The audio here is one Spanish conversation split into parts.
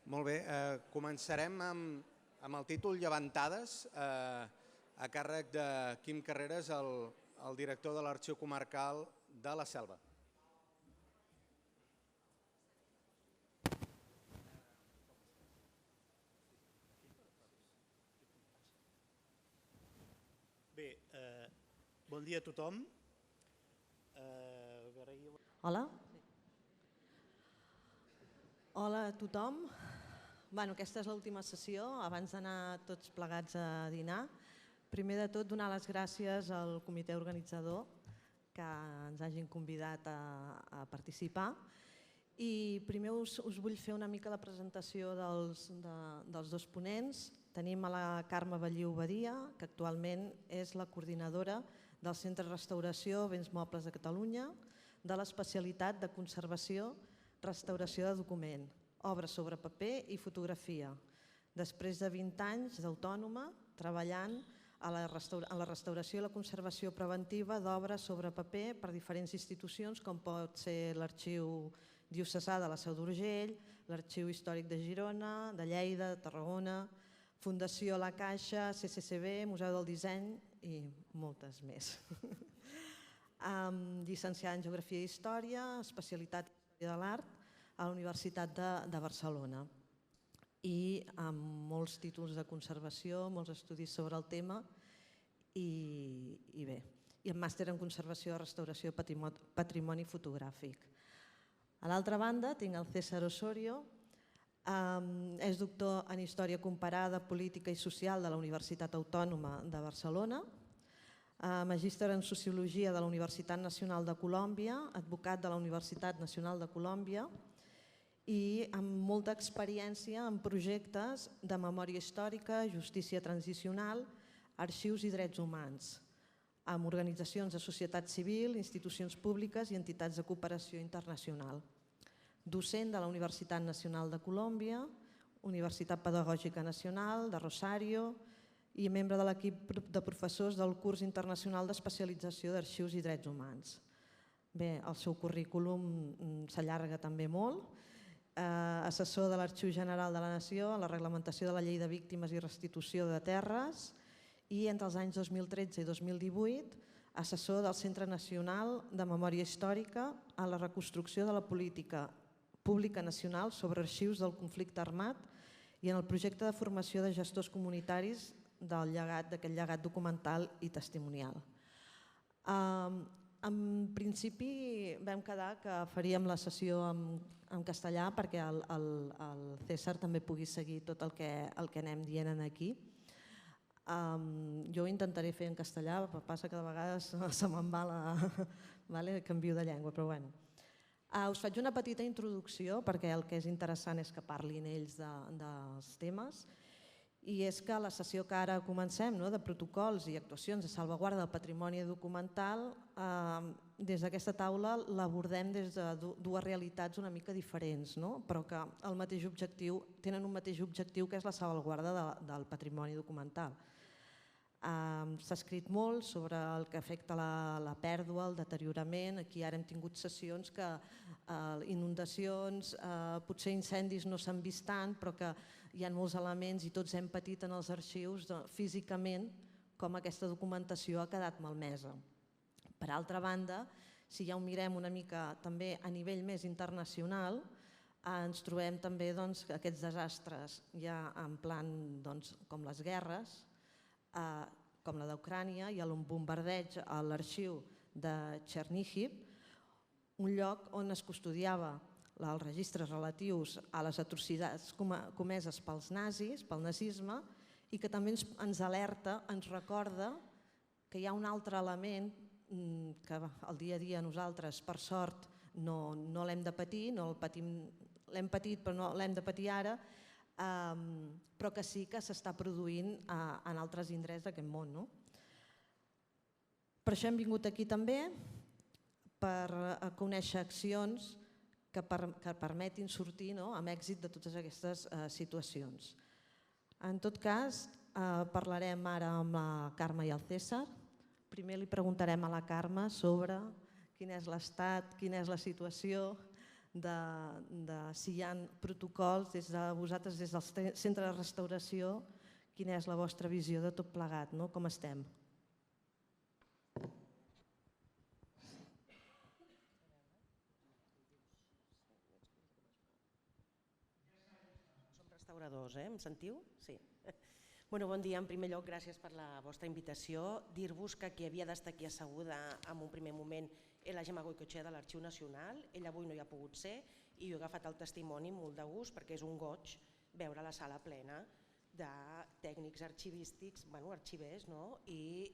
Molt bé, començarem amb el títol Llevantades, a càrrec de Quim Carreras, el director de l'Arxiu Comarcal de la Selva. Bé, bon dia a tothom. Hola. Hola a tothom. Aquesta és l'última sessió, abans d'anar tots plegats a dinar. Primer de tot, donar les gràcies al comitè organitzador que ens hagin convidat a participar. I primer us vull fer una mica la presentació dels dos ponents. Tenim a la Carme Belliu Badia, que actualment és la coordinadora del Centre de Restauració Béns Mobles de Catalunya, de l'especialitat de conservació, restauració de document, obra sobre paper i fotografia. Després de 20 anys d'autònoma, treballant en la restauració i la conservació preventiva d'obres sobre paper per diferents institucions, com pot ser l'Arxiu Diocesà de la Seu d'Urgell, l'Arxiu Històric de Girona, de Lleida, de Tarragona, Fundació La Caixa, CCCB, Museu del Disseny i moltes més. Llicenciada en Geografia i Història, especialitat en Història de l'Art a la Universitat de Barcelona i amb molts títols de conservació, molts estudis sobre el tema i bé, i un màster en Conservació i Restauració de Patrimoni Fotogràfic. A l'altra banda tinc el César Osorio, és doctor en Història Comparada, Política i Social de la Universitat Autònoma de Barcelona, magíster en Sociologia de la Universitat Nacional de Colòmbia, advocat de la Universitat Nacional de Colòmbia i amb molta experiència en projectes de memòria històrica, justícia transicional, arxius i drets humans, amb organitzacions de societat civil, institucions públiques i entitats de cooperació internacional. Docent de la Universitat Nacional de Colòmbia, Universitat Pedagògica Nacional de Rosario i membre de l'equip de professors del curs internacional d'especialització d'arxius i drets humans. Bé, el seu currículum s'allarga també molt. Assessor de l'Arxiu General de la Nació en la reglamentació de la Llei de Víctimes i Restitució de Terres i entre els anys 2013 i 2018 assessor del Centre Nacional de Memòria Històrica en la reconstrucció de la política pública nacional sobre arxius del conflicte armat i en el projecte de formació de gestors comunitaris d'aquest llegat documental i testimonial. En principi vam quedar que faríem la sessió en castellà perquè el César també pugui seguir tot el que anem dient aquí. Jo ho intentaré fer en castellà, passa que de vegades se me'n va, canvio de llengua, però bé. Us faig una petita introducció perquè el que és interessant és que parlin ells dels temes. I és que la sessió que ara comencem, de protocols i actuacions de salvaguarda del patrimoni documental, des d'aquesta taula l'abordem des de dues realitats una mica diferents, però que tenen un mateix objectiu, que és la salvaguarda del patrimoni documental. S'ha escrit molt sobre el que afecta la pèrdua, el deteriorament. Aquí ara hem tingut sessions que inundacions, potser incendis no s'han vist tant, però que hi ha molts elements i tots hem patit en els arxius físicament com aquesta documentació ha quedat malmesa. Per altra banda, si ja ho mirem una mica també a nivell més internacional, ens trobem també aquests desastres ja en plan com les guerres, com la d'Ucrània i el bombardeig a l'arxiu de Cherníhiv, un lloc on es custodiava els registres relatius a les atrocitats comeses pels nazis, pel nazisme, i que també ens alerta, ens recorda que hi ha un altre element que al dia a dia nosaltres, per sort, no l'hem de patir, l'hem patit però no l'hem de patir ara, però que sí que s'està produint en altres indrets d'aquest món. Per això hem vingut aquí també, per conèixer accions que permetin sortir amb èxit de totes aquestes situacions. En tot cas, parlarem ara amb la Carme i el César. Primer li preguntarem a la Carme sobre quin és l'estat, quina és la situació de si hi ha protocols des de vosaltres, des del centre de restauració, quina és la vostra visió de tot plegat, com estem? Som restauradors, em sentiu? Sí. Bon dia, en primer lloc, gràcies per la vostra invitació. Dir-vos que qui havia d'estar aquí asseguda en un primer moment és la Gemma Goicoechea de l'Arxiu Nacional. Ella avui no hi ha pogut ser i jo he agafat el testimoni molt de gust perquè és un goig veure la sala plena de tècnics arxivístics, arxivers i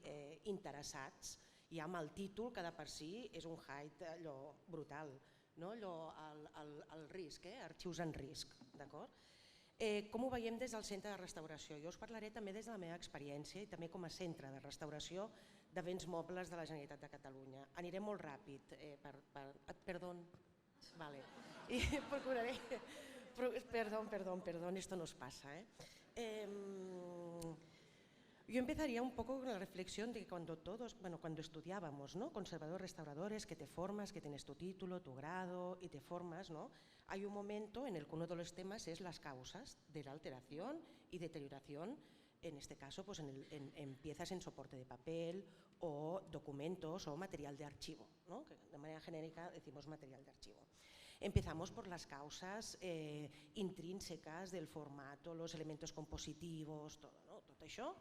interessats, ja amb el títol que de per si és un hype allò brutal, el risc, arxius en risc, d'acord? Com ho veiem des del centre de restauració? Jo us parlaré també des de la meva experiència i també com a centre de restauració de béns mobles de la Generalitat de Catalunya. Aniré molt ràpid. Perdó. Vale. Y procuraré. Perdón, esto nos pasa. Yo empezaría un poco con la reflexión de que cuando estudiábamos, conservadores, restauradores, que te formas, que tienes tu título, tu grado y te formas, hay un momento en el que uno de los temas es las causas de la alteración y deterioración, en este caso pues en piezas en soporte de papel o documentos o material de archivo, que de manera genérica decimos material de archivo. Empezamos por las causas intrínsecas del formato, los elementos compositivos, todo eso.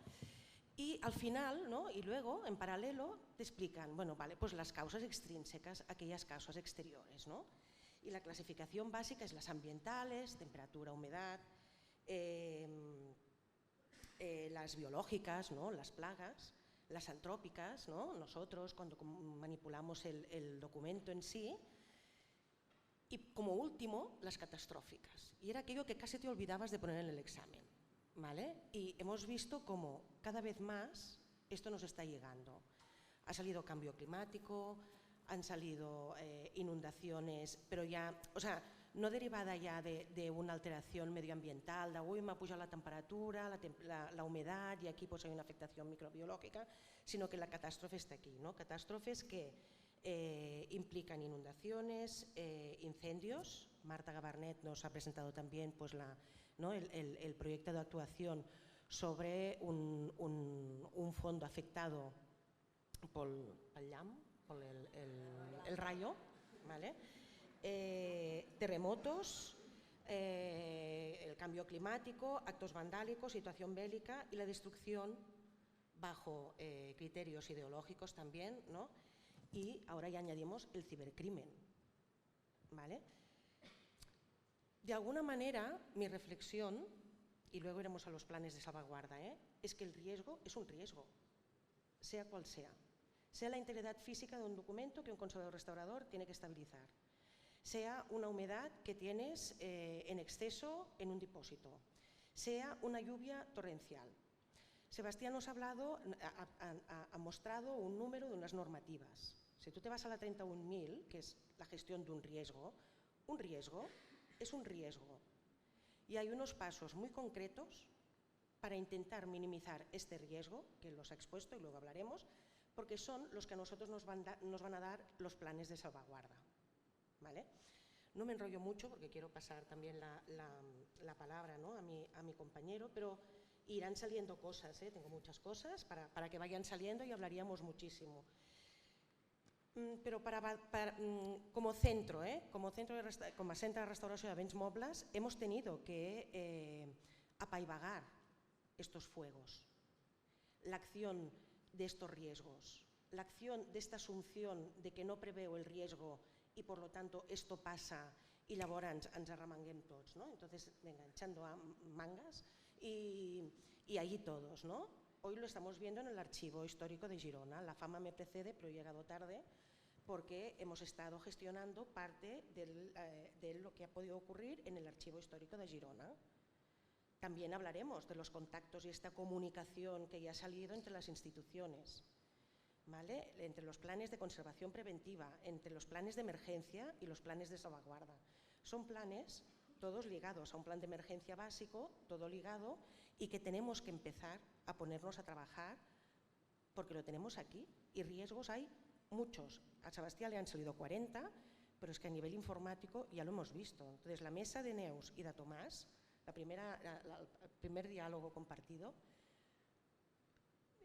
Y al final, y luego en paralelo te explican, pues las causas extrínsecas, aquellas causas exteriores, Y la clasificación básica es las ambientales, temperatura, humedad, las biológicas, las plagas, las antrópicas, nosotros cuando manipulamos el documento en sí, y como último las catastróficas. Y era aquello que casi te olvidabas de poner en el examen. ¿Vale? Y hemos visto cómo cada vez más esto nos está llegando. Ha salido cambio climático, han salido inundaciones, pero ya, no derivada ya de una alteración medioambiental, de uy, m'ha pujat la temperatura, la humedad y aquí pues hay una afectación microbiológica, sino que la catástrofe está aquí, catástrofes que implican inundaciones, incendios. Marta Gabarnet nos ha presentado también pues el proyecto de actuación sobre un fondo afectado por el rayo, ¿vale? Terremotos, el cambio climático, actos vandálicos, situación bélica y la destrucción bajo criterios ideológicos también, y ahora ya añadimos el cibercrimen, ¿vale? De alguna manera, mi reflexión, y luego iremos a los planes de salvaguarda, es que el riesgo es un riesgo, sea cual sea. Sea la integridad física de un documento que un conservador restaurador tiene que estabilizar, sea una humedad que tienes en exceso en un depósito, sea una lluvia torrencial. Sebastián nos ha mostrado un número de unas normativas. Si tú te vas a la 31.000, que es la gestión de un riesgo es un riesgo. Y hay unos pasos muy concretos para intentar minimizar este riesgo, que los ha expuesto y luego hablaremos, porque son los que a nosotros nos van a dar los planes de salvaguarda. ¿Vale? No me enrollo mucho porque quiero pasar también la palabra, a mi compañero, pero irán saliendo cosas, tengo muchas cosas para que vayan saliendo y hablaríamos muchísimo. Però como centro de restauración de béns mobles hemos tenido que apaivagar estos fuegos, la acción de estos riesgos, la acción de esta asunción de que no preveo el riesgo y por lo tanto esto pasa y llavors ens arremanguem tots, entonces venga, echando mangas y allí todos, Hoy lo estamos viendo en el Archivo Histórico de Girona. La fama me precede, pero he llegado tarde porque hemos estado gestionando parte de lo que ha podido ocurrir en el Archivo Histórico de Girona. También hablaremos de los contactos y esta comunicación que ya ha salido entre las instituciones, ¿vale? Entre los planes de conservación preventiva, entre los planes de emergencia y los planes de salvaguarda. Son planes todos ligados a un plan de emergencia básico, todo ligado, y que tenemos que empezar a ponernos a trabajar porque lo tenemos aquí y riesgos hay muchos. A Sebastián le han salido 40, pero es que a nivel informático ya lo hemos visto. Entonces, la mesa de Neus y de Tomás, el primer diálogo compartido,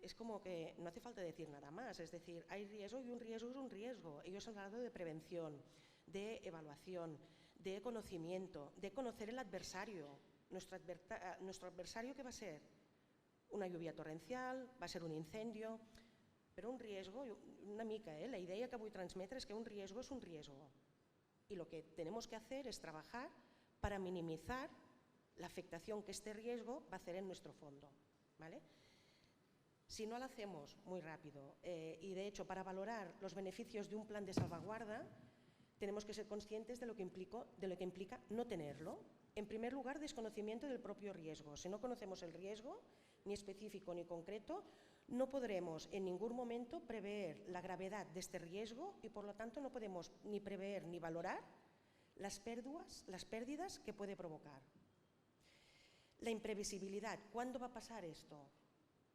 es como que no hace falta decir nada más, es decir, hay riesgo y un riesgo es un riesgo. Ellos han hablado de prevención, de evaluación, de conocimiento, de conocer el adversario. Nuestro adversario, ¿qué va a ser? Una lluvia torrencial, va a ser un incendio, però un riesgo, una mica, la idea que vull transmetre és que un riesgo es un riesgo y lo que tenemos que hacer es trabajar para minimizar la afectación que este riesgo va a hacer en nuestro fondo, ¿vale? Si no lo hacemos muy rápido y de hecho para valorar los beneficios de un plan de salvaguarda tenemos que ser conscientes de lo que implica no tenerlo. En primer lugar, desconocimiento del propio riesgo. Si no conocemos el riesgo, ni específico ni concreto, no podremos en ningún momento prever la gravedad de este riesgo y por lo tanto no podemos ni prever ni valorar las pérdidas que puede provocar. La imprevisibilidad. ¿Cuándo va a pasar esto?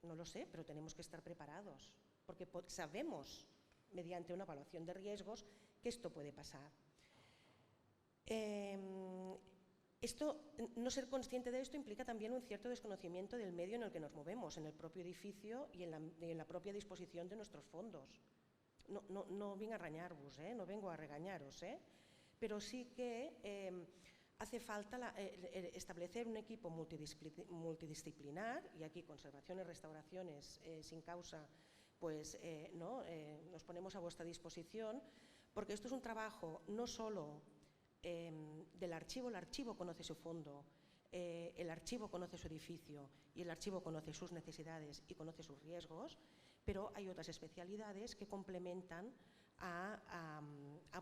No lo sé, pero tenemos que estar preparados porque sabemos mediante una evaluación de riesgos que esto puede pasar. No ser consciente de esto implica también un cierto desconocimiento del medio en el que nos movemos, en el propio edificio y en la propia disposición de nuestros fondos. No vengo a regañar-vos, no vengo a regañaros, pero sí que hace falta establecer un equipo multidisciplinar y aquí conservaciones, restauraciones, sin causa, pues nos ponemos a vuestra disposición porque esto es un trabajo no solo del archivo, el archivo conoce su fondo, el archivo conoce su edificio y el archivo conoce sus necesidades y conoce sus riesgos, pero hay otras especialidades que complementan a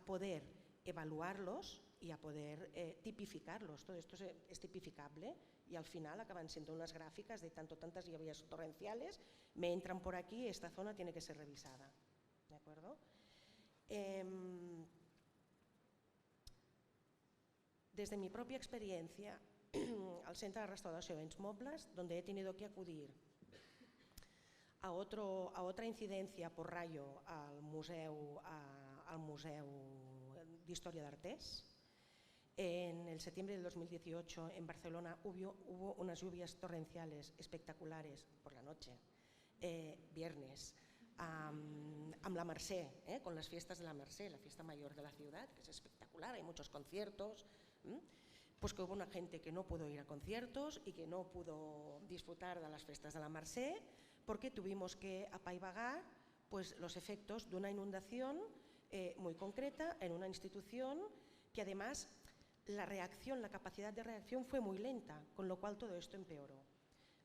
poder evaluarlos y a poder tipificarlos. Todo esto es tipificable y al final acaban siendo unas gráficas de tantas lluvias torrenciales, me entran por aquí, esta zona tiene que ser revisada. ¿De acuerdo? Desde mi propia experiencia al Centro de Restauración de Béns Mobles, donde he tenido que acudir a otra incidencia por rayo al Museo de Historia d'Artés, en el septiembre del 2018 en Barcelona hubo unas lluvias torrenciales espectaculares por la noche, viernes, amb la Mercè, con las fiestas de la Mercè, la fiesta mayor de la ciudad, que es espectacular, hay muchos conciertos, pues que hubo una gente que no pudo ir a conciertos y que no pudo disfrutar de las fiestas de la Mercè porque tuvimos que apaivagar pues, los efectos de una inundación muy concreta en una institución que además la capacidad de reacción fue muy lenta, con lo cual todo esto empeoró.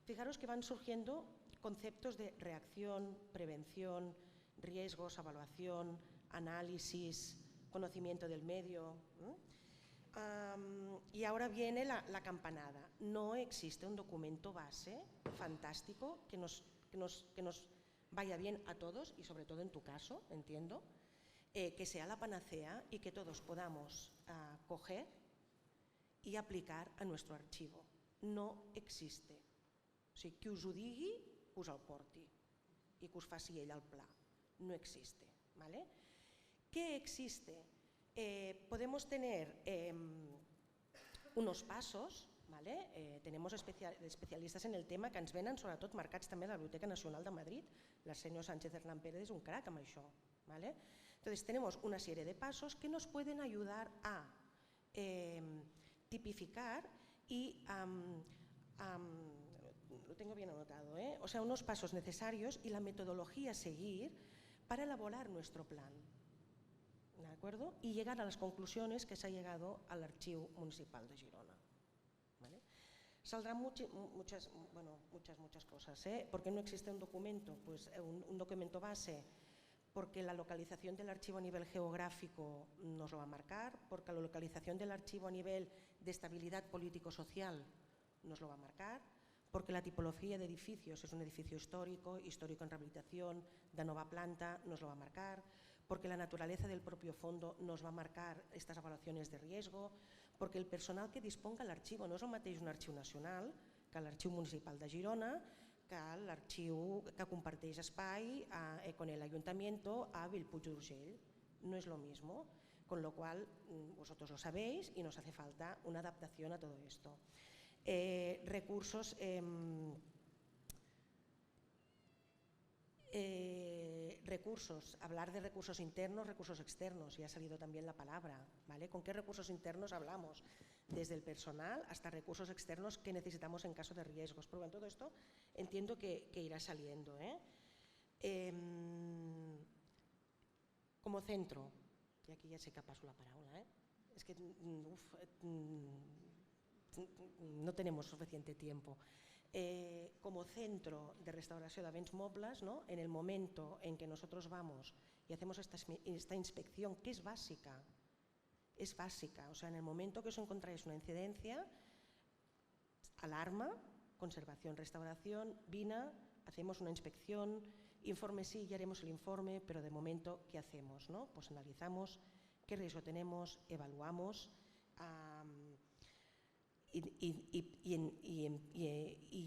Fijaros que van surgiendo conceptos de reacción, prevención, riesgos, evaluación, análisis, conocimiento del medio. Y ahora viene la campanada. No existe un documento base fantástico que nos vaya bien a todos y sobre todo en tu caso, entiendo, que sea la panacea y que todos podamos coger y aplicar a nuestro archivo. No existe. O sigui, qui us ho digui, que us el porti i que us faci ell el pla. No existe. ¿Vale? ¿Qué existe? Podemos tener unos pasos, ¿vale? Tenemos especialistas en el tema que ens venen sobretot marcats també a la Biblioteca Nacional de Madrid. L'Arsenio Sánchez Hernán Pérez és un crack amb això. ¿Vale? Entonces tenemos una serie de pasos que nos pueden ayudar a tipificar y lo tengo bien anotado, o sea, unos pasos necesarios y la metodología a seguir para elaborar nuestro plan. ¿De acuerdo? Y llegar a las conclusiones que se ha llegado al Archivo Municipal de Girona. ¿Vale? Saldrán muchas cosas. ¿Por qué no existe un documento? Pues un documento base, porque la localización del archivo a nivel geográfico nos lo va a marcar, porque la localización del archivo a nivel de estabilidad político-social nos lo va a marcar, porque la tipología de edificios es un edificio histórico en rehabilitación, de nova planta, nos lo va a marcar, porque la naturaleza del propio fondo nos va a marcar estas evaluaciones de riesgo, porque el personal que disponga l'arxiu no és el mateix un arxiu nacional que l'Arxiu Municipal de Girona, que l'arxiu que comparteix espai con el Ayuntamiento a Bellpuig d'Urgell. No és lo mismo. con lo cual vosotros lo sabéis y nos hace falta una adaptación a todo esto. Recursos, hablar de recursos internos, recursos externos, ya ha salido también la palabra, ¿vale? ¿Con qué recursos internos hablamos? Desde el personal hasta recursos externos que necesitamos en caso de riesgos. Pero bueno, todo esto entiendo que irá saliendo, como centro, y aquí ya sé que paso la palabra, es que no tenemos suficiente tiempo. Como centro de restauració de béns mobles, ¿no? En el momento en que nosotros vamos y hacemos esta inspección, que es básica, o sea, en el momento que os encontráis una incidencia, alarma, conservación, restauración, vina, hacemos una inspección, informe sí, ya haremos el informe, pero de momento, ¿qué hacemos? ¿No? Pues analizamos qué riesgo tenemos, evaluamos, y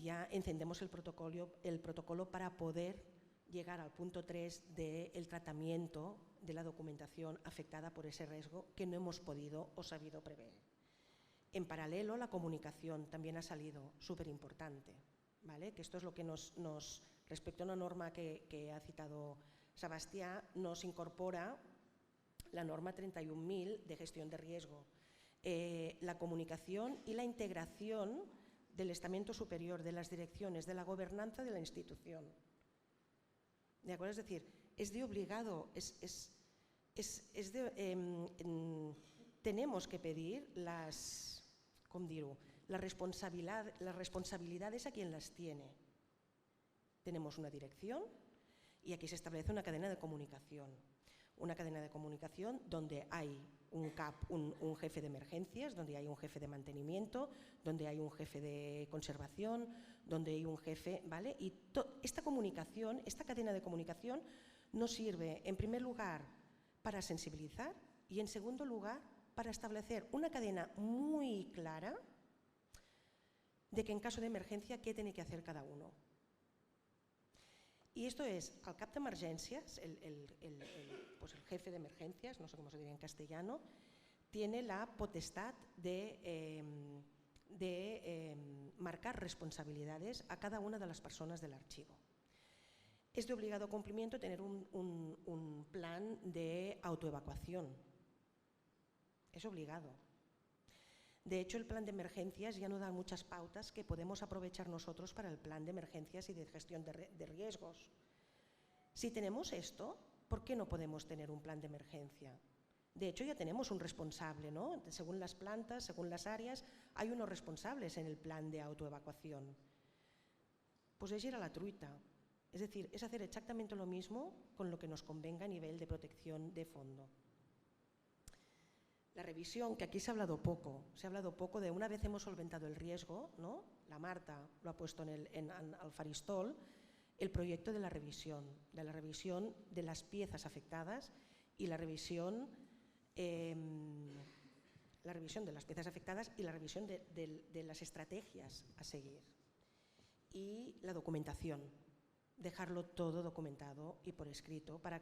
ya encendemos el protocolo para poder llegar al punto 3 del tratamiento de la documentación afectada por ese riesgo que no hemos podido o sabido prever. En paralelo, la comunicación también ha salido súper importante, ¿vale? Que esto es lo que respecto a una norma que ha citado Sebastià, nos incorpora la norma 31.000 de gestión de riesgo. La comunicación y la integración del estamento superior, de las direcciones, de la gobernanza de la institución. ¿De acuerdo? Es decir, es de obligado, tenemos que pedir las responsabilidades a quien las tiene. Tenemos una dirección y aquí se establece una cadena de comunicación. Una cadena de comunicación donde hay un jefe de emergencias, donde hay un jefe de mantenimiento, donde hay un jefe de conservación, donde hay un jefe, ¿vale? Y esta comunicación, esta cadena de comunicación nos sirve, en primer lugar, para sensibilizar y, en segundo lugar, para establecer una cadena muy clara de que en caso de emergencia, ¿qué tiene que hacer cada uno? Y esto es, al cap de emergencias, pues el jefe de emergencias, no sé cómo se diría en castellano, tiene la potestad de marcar responsabilidades a cada una de las personas del archivo. Es de obligado cumplimiento tener un plan de autoevacuación. Es obligado. De hecho, el plan de emergencias ya nos da muchas pautas que podemos aprovechar nosotros para el plan de emergencias y de gestión de riesgos. Si tenemos esto, ¿por qué no podemos tener un plan de emergencia? De hecho, ya tenemos un responsable, ¿no? Según las plantas, según las áreas, hay unos responsables en el plan de autoevacuación. Pues es ir a la truita. Es decir, es hacer exactamente lo mismo con lo que nos convenga a nivel de protección de fondo. La revisión, que aquí se ha hablado poco de una vez hemos solventado el riesgo, ¿no? La Marta lo ha puesto al faristol, el proyecto de la revisión de las piezas afectadas y la revisión de las piezas afectadas y la revisión de las estrategias a seguir. Y la documentación, dejarlo todo documentado y por escrito para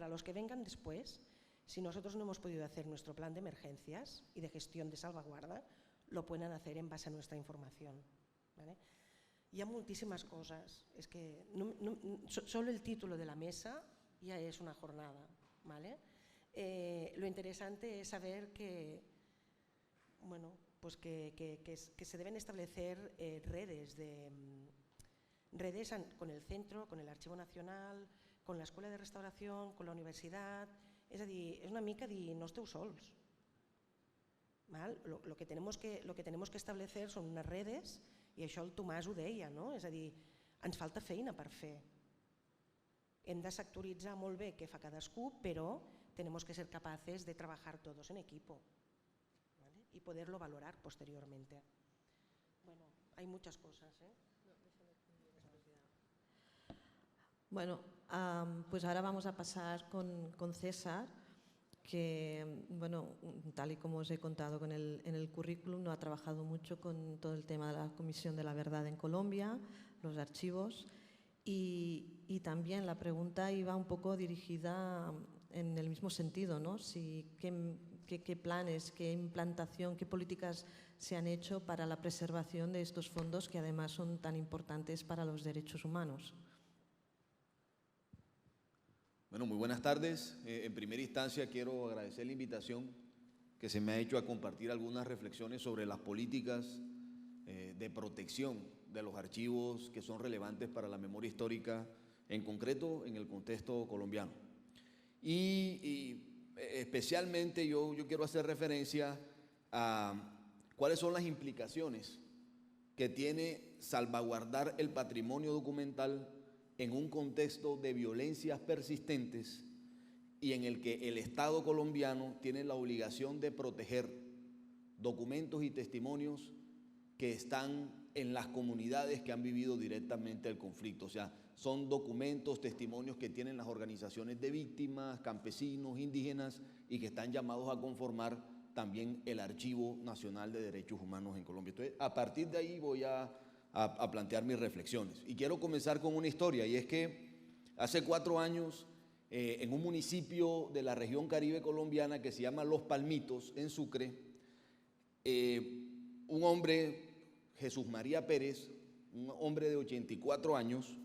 los que vengan después. Si nosotros no hemos podido hacer nuestro plan de emergencias y de gestión de salvaguarda, lo pueden hacer en base a nuestra información, ¿vale? Hi ha moltíssimes coses, és que solo el título de la mesa ya es una jornada, ¿vale? Lo interesante es saber que, bueno, pues que se deben establecer redes con el centro, con el Archivo Nacional, con la Escuela de Restauración, con la universitat. És a dir, és una mica dir, no esteu sols. Lo que tenemos que establecer són unes redes, i això el Tomàs ho deia, no? És a dir, ens falta feina per fer. Hem de sectoritzar molt bé què fa cadascú, però tenemos que ser capaces de trabajar todos en equipo, ¿vale? Y poderlo valorar posteriormente. Bueno, hay muchas cosas, ¿eh? Bueno, pues ahora vamos a pasar con César, que, bueno, tal y como os he contado en el currículum, no ha trabajado mucho con todo el tema de la Comisión de la Verdad en Colombia, los archivos, y también la pregunta iba un poco dirigida en el mismo sentido, ¿no? ¿Qué planes, qué implantación, qué políticas se han hecho para la preservación de estos fondos que además son tan importantes para los derechos humanos? Bueno, muy buenas tardes. En primera instancia quiero agradecer la invitación que se me ha hecho a compartir algunas reflexiones sobre las políticas de protección de los archivos que son relevantes para la memoria histórica, en concreto en el contexto colombiano. Y especialmente yo quiero hacer referencia a cuáles son las implicaciones que tiene salvaguardar el patrimonio documental en un contexto de violencias persistentes y en el que el Estado colombiano tiene la obligación de proteger documentos y testimonios que están en las comunidades que han vivido directamente el conflicto. O sea, son documentos, testimonios que tienen las organizaciones de víctimas, campesinos, indígenas y que están llamados a conformar también el Archivo Nacional de Derechos Humanos en Colombia. Entonces, a partir de ahí voy a plantear mis reflexiones. Y quiero comenzar con una historia, y es que hace 4 años, en un municipio de la región Caribe colombiana que se llama Los Palmitos, en Sucre, un hombre, Jesús María Pérez, un hombre de 84 años,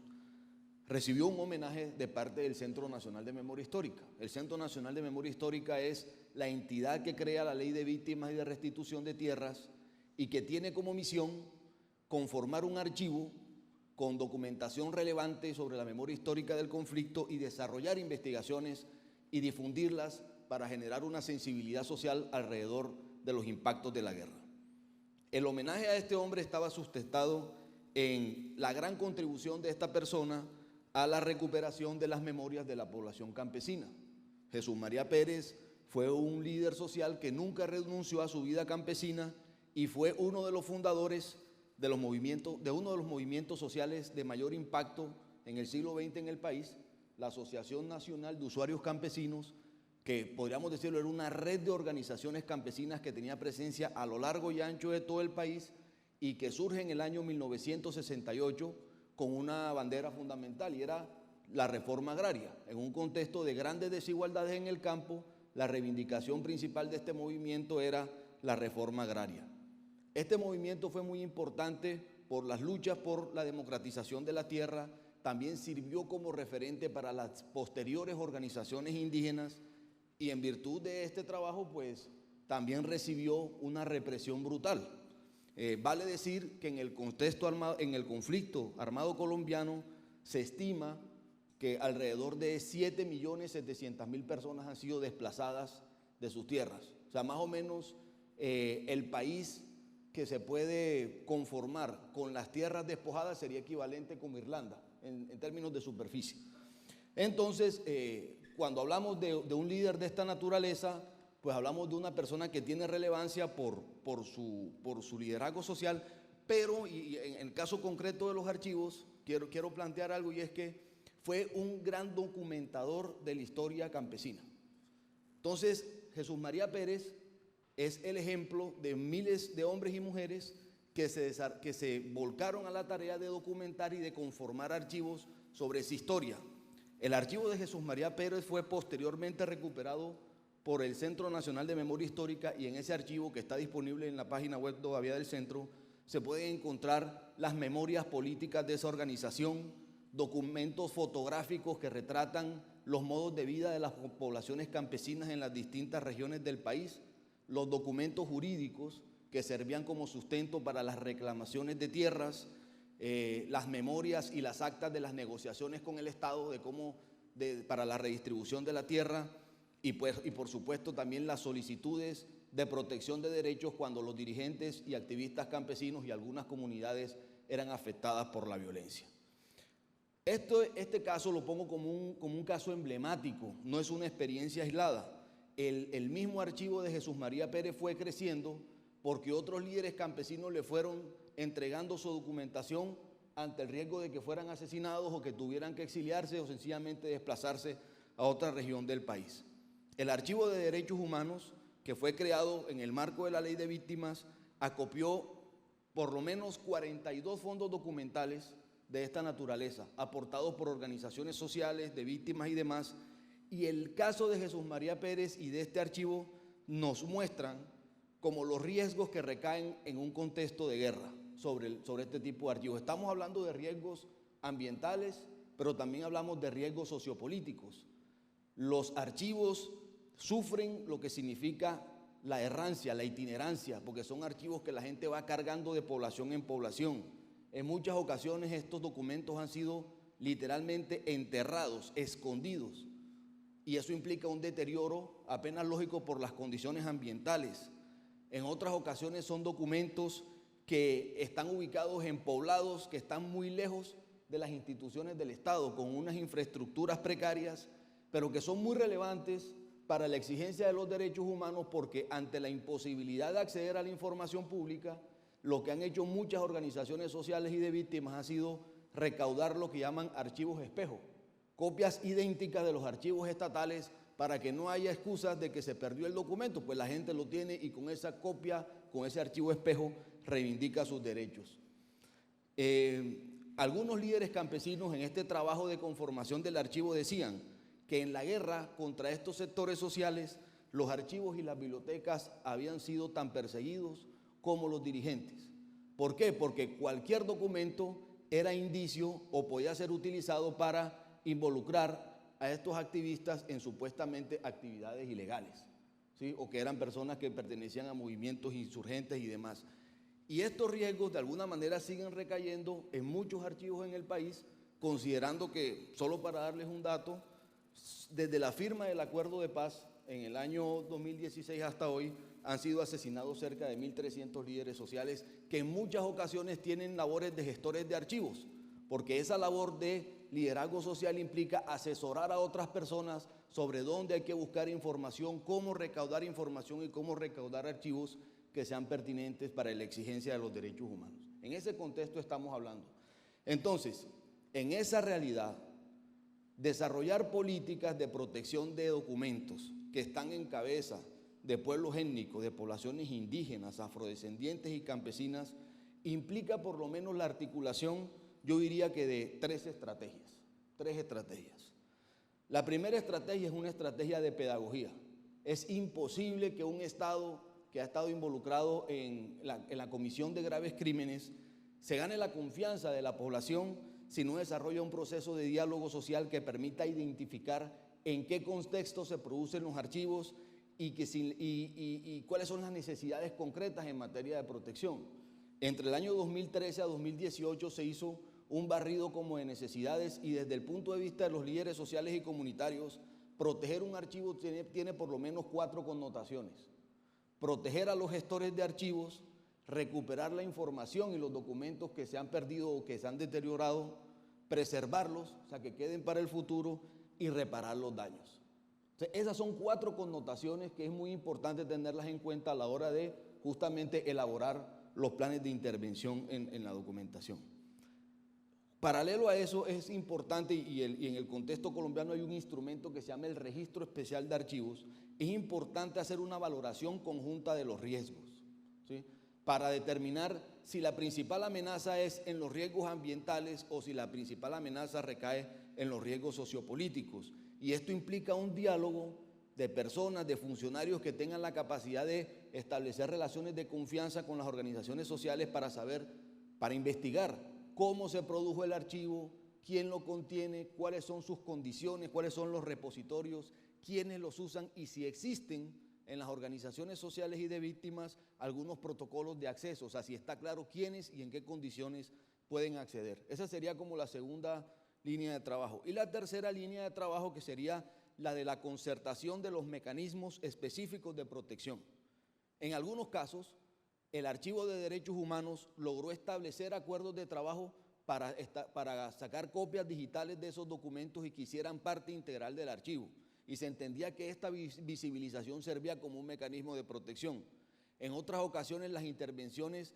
recibió un homenaje de parte del Centro Nacional de Memoria Histórica. El Centro Nacional de Memoria Histórica es la entidad que crea la Ley de Víctimas y de Restitución de Tierras y que tiene como misión conformar un archivo con documentación relevante sobre la memoria histórica del conflicto y desarrollar investigaciones y difundirlas para generar una sensibilidad social alrededor de los impactos de la guerra. El homenaje a este hombre estaba sustentado en la gran contribución de esta persona a la recuperación de las memorias de la población campesina. Jesús María Pérez fue un líder social que nunca renunció a su vida campesina y fue uno de los fundadores de uno de los movimientos sociales de mayor impacto en el siglo XX en el país, la Asociación Nacional de Usuarios Campesinos, que podríamos decirlo era una red de organizaciones campesinas que tenía presencia a lo largo y ancho de todo el país y que surge en el año 1968 con una bandera fundamental y era la reforma agraria. En un contexto de grandes desigualdades en el campo, la reivindicación principal de este movimiento era la reforma agraria. Este movimiento fue muy importante por las luchas por la democratización de la tierra, también sirvió como referente para las posteriores organizaciones indígenas y en virtud de este trabajo pues también recibió una represión brutal. Vale decir que en el contexto armado, en el conflicto armado colombiano se estima que alrededor de 7.700.000 personas han sido desplazadas de sus tierras. O sea, más o menos el país que se puede conformar con las tierras despojadas sería equivalente como Irlanda en términos de superficie. Entonces, cuando hablamos de un líder de esta naturaleza, pues hablamos de una persona que tiene relevancia por su liderazgo social, pero y en el caso concreto de los archivos, quiero plantear algo, y es que fue un gran documentador de la historia campesina. Entonces, Jesús María Pérez es el ejemplo de miles de hombres y mujeres que se volcaron a la tarea de documentar y de conformar archivos sobre esa historia. El archivo de Jesús María Pérez fue posteriormente recuperado por el Centro Nacional de Memoria Histórica y en ese archivo que está disponible en la página web todavía del centro se pueden encontrar las memorias políticas de esa organización, documentos fotográficos que retratan los modos de vida de las poblaciones campesinas en las distintas regiones del país, los documentos jurídicos que servían como sustento para las reclamaciones de tierras, las memorias y las actas de las negociaciones con el Estado para la redistribución de la tierra y por supuesto también las solicitudes de protección de derechos cuando los dirigentes y activistas campesinos y algunas comunidades eran afectadas por la violencia. Este caso lo pongo como un caso emblemático, no es una experiencia aislada. El mismo archivo de Jesús María Pérez fue creciendo porque otros líderes campesinos le fueron entregando su documentación ante el riesgo de que fueran asesinados o que tuvieran que exiliarse o sencillamente desplazarse a otra región del país. El Archivo de Derechos Humanos, que fue creado en el marco de la Ley de Víctimas, acopió por lo menos 42 fondos documentales de esta naturaleza, aportados por organizaciones sociales, de víctimas y demás, Y el caso de Jesús María Pérez y de este archivo nos muestran como los riesgos que recaen en un contexto de guerra sobre este tipo de archivos. Estamos hablando de riesgos ambientales, pero también hablamos de riesgos sociopolíticos. Los archivos sufren lo que significa la errancia, la itinerancia, porque son archivos que la gente va cargando de población en población. En muchas ocasiones estos documentos han sido literalmente enterrados, escondidos, y eso implica un deterioro apenas lógico por las condiciones ambientales. En otras ocasiones son documentos que están ubicados en poblados que están muy lejos de las instituciones del Estado, con unas infraestructuras precarias, pero que son muy relevantes para la exigencia de los derechos humanos, porque ante la imposibilidad de acceder a la información pública, lo que han hecho muchas organizaciones sociales y de víctimas ha sido recaudar lo que llaman archivos espejo, copias idénticas de los archivos estatales, para que no haya excusas de que se perdió el documento, pues la gente lo tiene y con esa copia, con ese archivo espejo, reivindica sus derechos. Algunos líderes campesinos en este trabajo de conformación del archivo decían que en la guerra contra estos sectores sociales, los archivos y las bibliotecas habían sido tan perseguidos como los dirigentes. ¿Por qué? Porque cualquier documento era indicio o podía ser utilizado para involucrar a estos activistas en supuestamente actividades ilegales, ¿sí? O que eran personas que pertenecían a movimientos insurgentes y demás. Y estos riesgos de alguna manera siguen recayendo en muchos archivos en el país, considerando que, solo para darles un dato, desde la firma del acuerdo de paz en el año 2016 hasta hoy han sido asesinados cerca de 1.300 líderes sociales, que en muchas ocasiones tienen labores de gestores de archivos, porque esa labor de liderazgo social implica asesorar a otras personas sobre dónde hay que buscar información, cómo recaudar información y cómo recaudar archivos que sean pertinentes para la exigencia de los derechos humanos. En ese contexto estamos hablando. Entonces, en esa realidad, desarrollar políticas de protección de documentos que están en cabeza de pueblos étnicos, de poblaciones indígenas, afrodescendientes y campesinas, implica por lo menos la articulación, yo diría que de tres estrategias. La primera estrategia es una estrategia de pedagogía. Es imposible que un Estado que ha estado involucrado en la comisión de graves crímenes se gane la confianza de la población si no desarrolla un proceso de diálogo social que permita identificar en qué contexto se producen los archivos y cuáles son las necesidades concretas en materia de protección. Entre el año 2013 a 2018 se hizo un barrido como de necesidades, y desde el punto de vista de los líderes sociales y comunitarios, proteger un archivo tiene por lo menos 4 connotaciones. Proteger a los gestores de archivos, recuperar la información y los documentos que se han perdido o que se han deteriorado, preservarlos, o sea, que queden para el futuro, y reparar los daños. O sea, esas son 4 connotaciones que es muy importante tenerlas en cuenta a la hora de justamente elaborar los planes de intervención en la documentación. Paralelo a eso es importante, y en el contexto colombiano hay un instrumento que se llama el Registro Especial de Archivos. Es importante hacer una valoración conjunta de los riesgos, ¿sí? Para determinar si la principal amenaza es en los riesgos ambientales o si la principal amenaza recae en los riesgos sociopolíticos. Y esto implica un diálogo de personas, de funcionarios que tengan la capacidad de establecer relaciones de confianza con las organizaciones sociales para investigar cómo se produjo el archivo, quién lo contiene, cuáles son sus condiciones, cuáles son los repositorios, quiénes los usan y si existen en las organizaciones sociales y de víctimas algunos protocolos de acceso, o sea, si está claro quiénes y en qué condiciones pueden acceder. Esa sería como la segunda línea de trabajo. Y la tercera línea de trabajo, que sería la de la concertación de los mecanismos específicos de protección. En algunos casos, el Archivo de Derechos Humanos logró establecer acuerdos de trabajo para sacar copias digitales de esos documentos y que hicieran parte integral del archivo. Y se entendía que esta visibilización servía como un mecanismo de protección. En otras ocasiones las intervenciones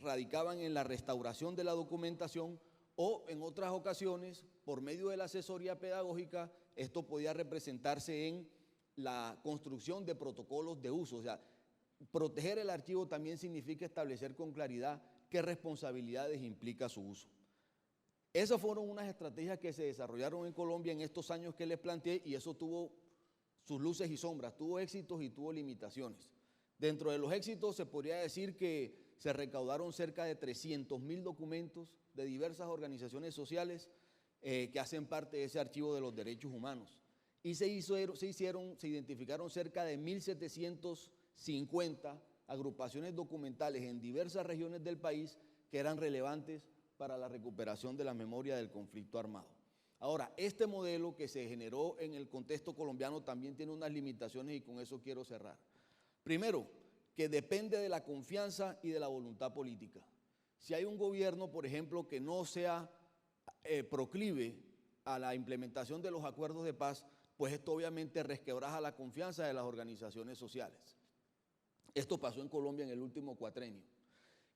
radicaban en la restauración de la documentación, o en otras ocasiones, por medio de la asesoría pedagógica, esto podía representarse en la construcción de protocolos de uso. O sea, proteger el archivo también significa establecer con claridad qué responsabilidades implica su uso. Esas fueron unas estrategias que se desarrollaron en Colombia en estos años que les planteé y eso tuvo sus luces y sombras, tuvo éxitos y tuvo limitaciones. Dentro de los éxitos se podría decir que se recaudaron cerca de 300.000 documentos de diversas organizaciones sociales que hacen parte de ese archivo de los derechos humanos. Y se identificaron cerca de 1.750 agrupaciones documentales en diversas regiones del país que eran relevantes para la recuperación de la memoria del conflicto armado. Ahora, este modelo que se generó en el contexto colombiano también tiene unas limitaciones y con eso quiero cerrar. Primero, que depende de la confianza y de la voluntad política. Si hay un gobierno, por ejemplo, que no sea proclive a la implementación de los acuerdos de paz, pues esto obviamente resquebraja la confianza de las organizaciones sociales. Esto pasó en Colombia en el último cuatrenio.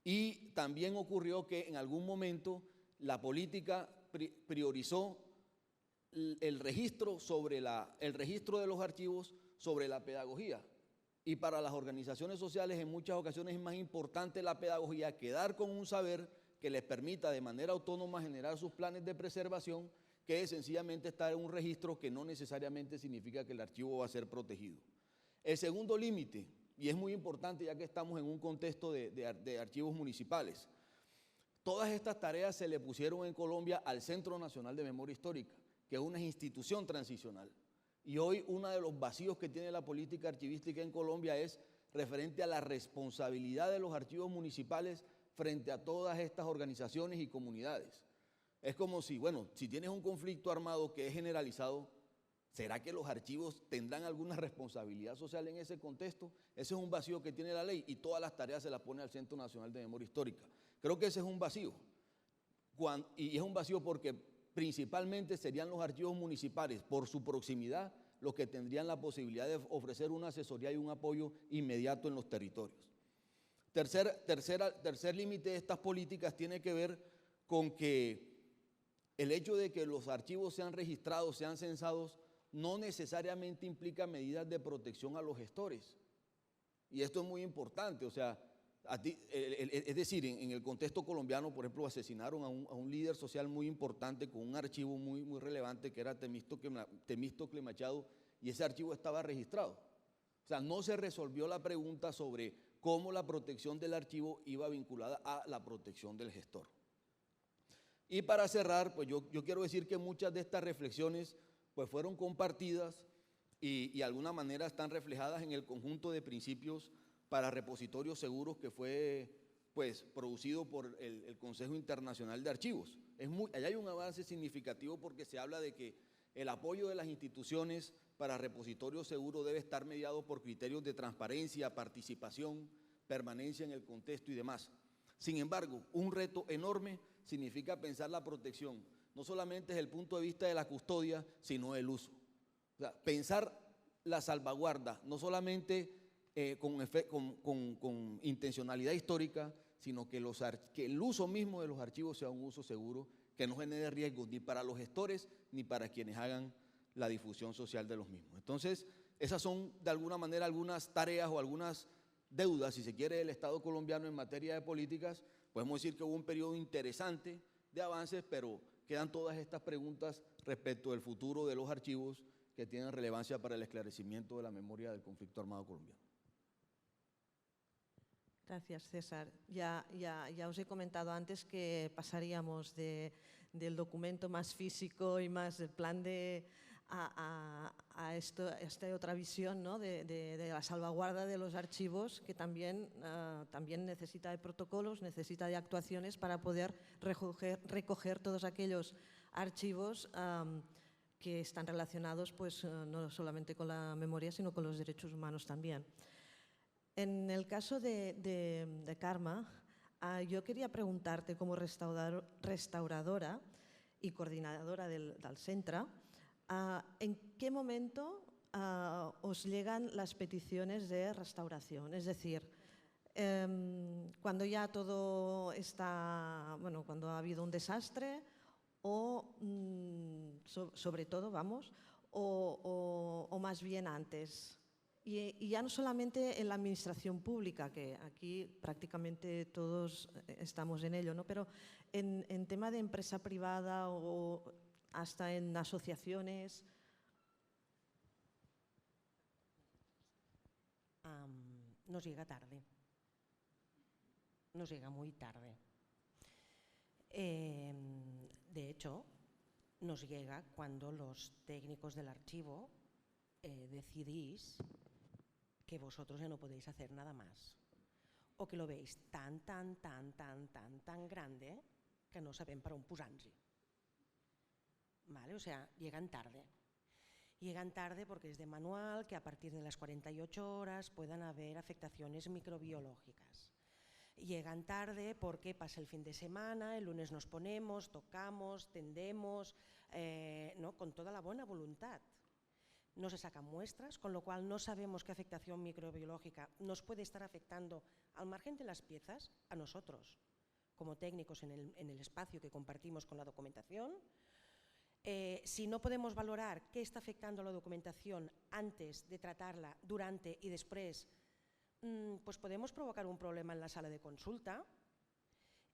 Y también ocurrió que en algún momento la política priorizó el registro de los archivos sobre la pedagogía. Y para las organizaciones sociales en muchas ocasiones es más importante la pedagogía que dar con un saber que les permita de manera autónoma generar sus planes de preservación que sencillamente estar en un registro que no necesariamente significa que el archivo va a ser protegido. El segundo límite, y es muy importante ya que estamos en un contexto de archivos municipales, todas estas tareas se le pusieron en Colombia al Centro Nacional de Memoria Histórica, que es una institución transicional. Y hoy uno de los vacíos que tiene la política archivística en Colombia es referente a la responsabilidad de los archivos municipales frente a todas estas organizaciones y comunidades. Es como si, bueno, si tienes un conflicto armado que es generalizado, ¿será que los archivos tendrán alguna responsabilidad social en ese contexto? Ese es un vacío que tiene la ley y todas las tareas se las pone al Centro Nacional de Memoria Histórica. Creo que ese es un vacío. Y es un vacío porque principalmente serían los archivos municipales, por su proximidad, los que tendrían la posibilidad de ofrecer una asesoría y un apoyo inmediato en los territorios. Tercer límite de estas políticas tiene que ver con que el hecho de que los archivos sean registrados, sean censados, no necesariamente implica medidas de protección a los gestores. Y esto es muy importante, o sea, es decir, en el contexto colombiano, por ejemplo, asesinaron a un líder social muy importante con un archivo muy relevante que era Temístocle Machado, y ese archivo estaba registrado. O sea, no se resolvió la pregunta sobre cómo la protección del archivo iba vinculada a la protección del gestor. Y para cerrar, pues yo quiero decir que muchas de estas reflexiones pues fueron compartidas y de alguna manera están reflejadas en el conjunto de principios para repositorios seguros que fue pues producido por el Consejo Internacional de Archivos. Allá hay un avance significativo porque se habla de que el apoyo de las instituciones para repositorios seguros debe estar mediado por criterios de transparencia, participación, permanencia en el contexto y demás. Sin embargo, un reto enorme significa pensar la protección, no solamente desde el punto de vista de la custodia, sino del uso. O sea, pensar la salvaguarda, no solamente con intencionalidad histórica, sino que el uso mismo de los archivos sea un uso seguro, que no genere riesgos ni para los gestores ni para quienes hagan la difusión social de los mismos. Entonces, esas son de alguna manera algunas tareas o algunas deudas, si se quiere, del Estado colombiano en materia de políticas. Podemos decir que hubo un periodo interesante de avances, pero quedan todas estas preguntas respecto del futuro de los archivos que tienen relevancia para el esclarecimiento de la memoria del conflicto armado colombiano. Gracias, César. Ya os he comentado antes que pasaríamos del documento más físico y más el plan a esta otra visión, ¿no? de la salvaguarda de los archivos, que también necesita de protocolos, necesita de actuaciones para poder recoger todos aquellos archivos que están relacionados pues, no solamente con la memoria, sino con los derechos humanos también. En el caso de Carme, yo quería preguntarte como restauradora y coordinadora del centre, ¿en qué momento os llegan las peticiones de restauración? Es decir, cuando ya todo está, bueno, cuando ha habido un desastre o, sobre todo, vamos, o más bien antes. Y ya no solamente en la administración pública, que aquí prácticamente todos estamos en ello, ¿no? Pero en tema de empresa privada o hasta en asociaciones. Nos llega tarde. Nos llega muy tarde. De hecho, nos llega cuando los técnicos del archivo decidís que vosotros ya no podéis hacer nada más, o que lo veis tan grande que no sabem per on posar-nos-hi. ¿Vale? O sea, llegan tarde. Llegan tarde porque es de manual que a partir de las 48 horas puedan haber afectaciones microbiológicas. Llegan tarde porque pasa el fin de semana, el lunes nos ponemos, tocamos, tendemos, ¿no? Con toda la buena voluntad. No se sacan muestras, con lo cual no sabemos qué afectación microbiológica nos puede estar afectando al margen de las piezas a nosotros, como técnicos en el espacio que compartimos con la documentación. Si no podemos valorar qué está afectando a la documentación antes de tratarla, durante y después, pues podemos provocar un problema en la sala de consulta.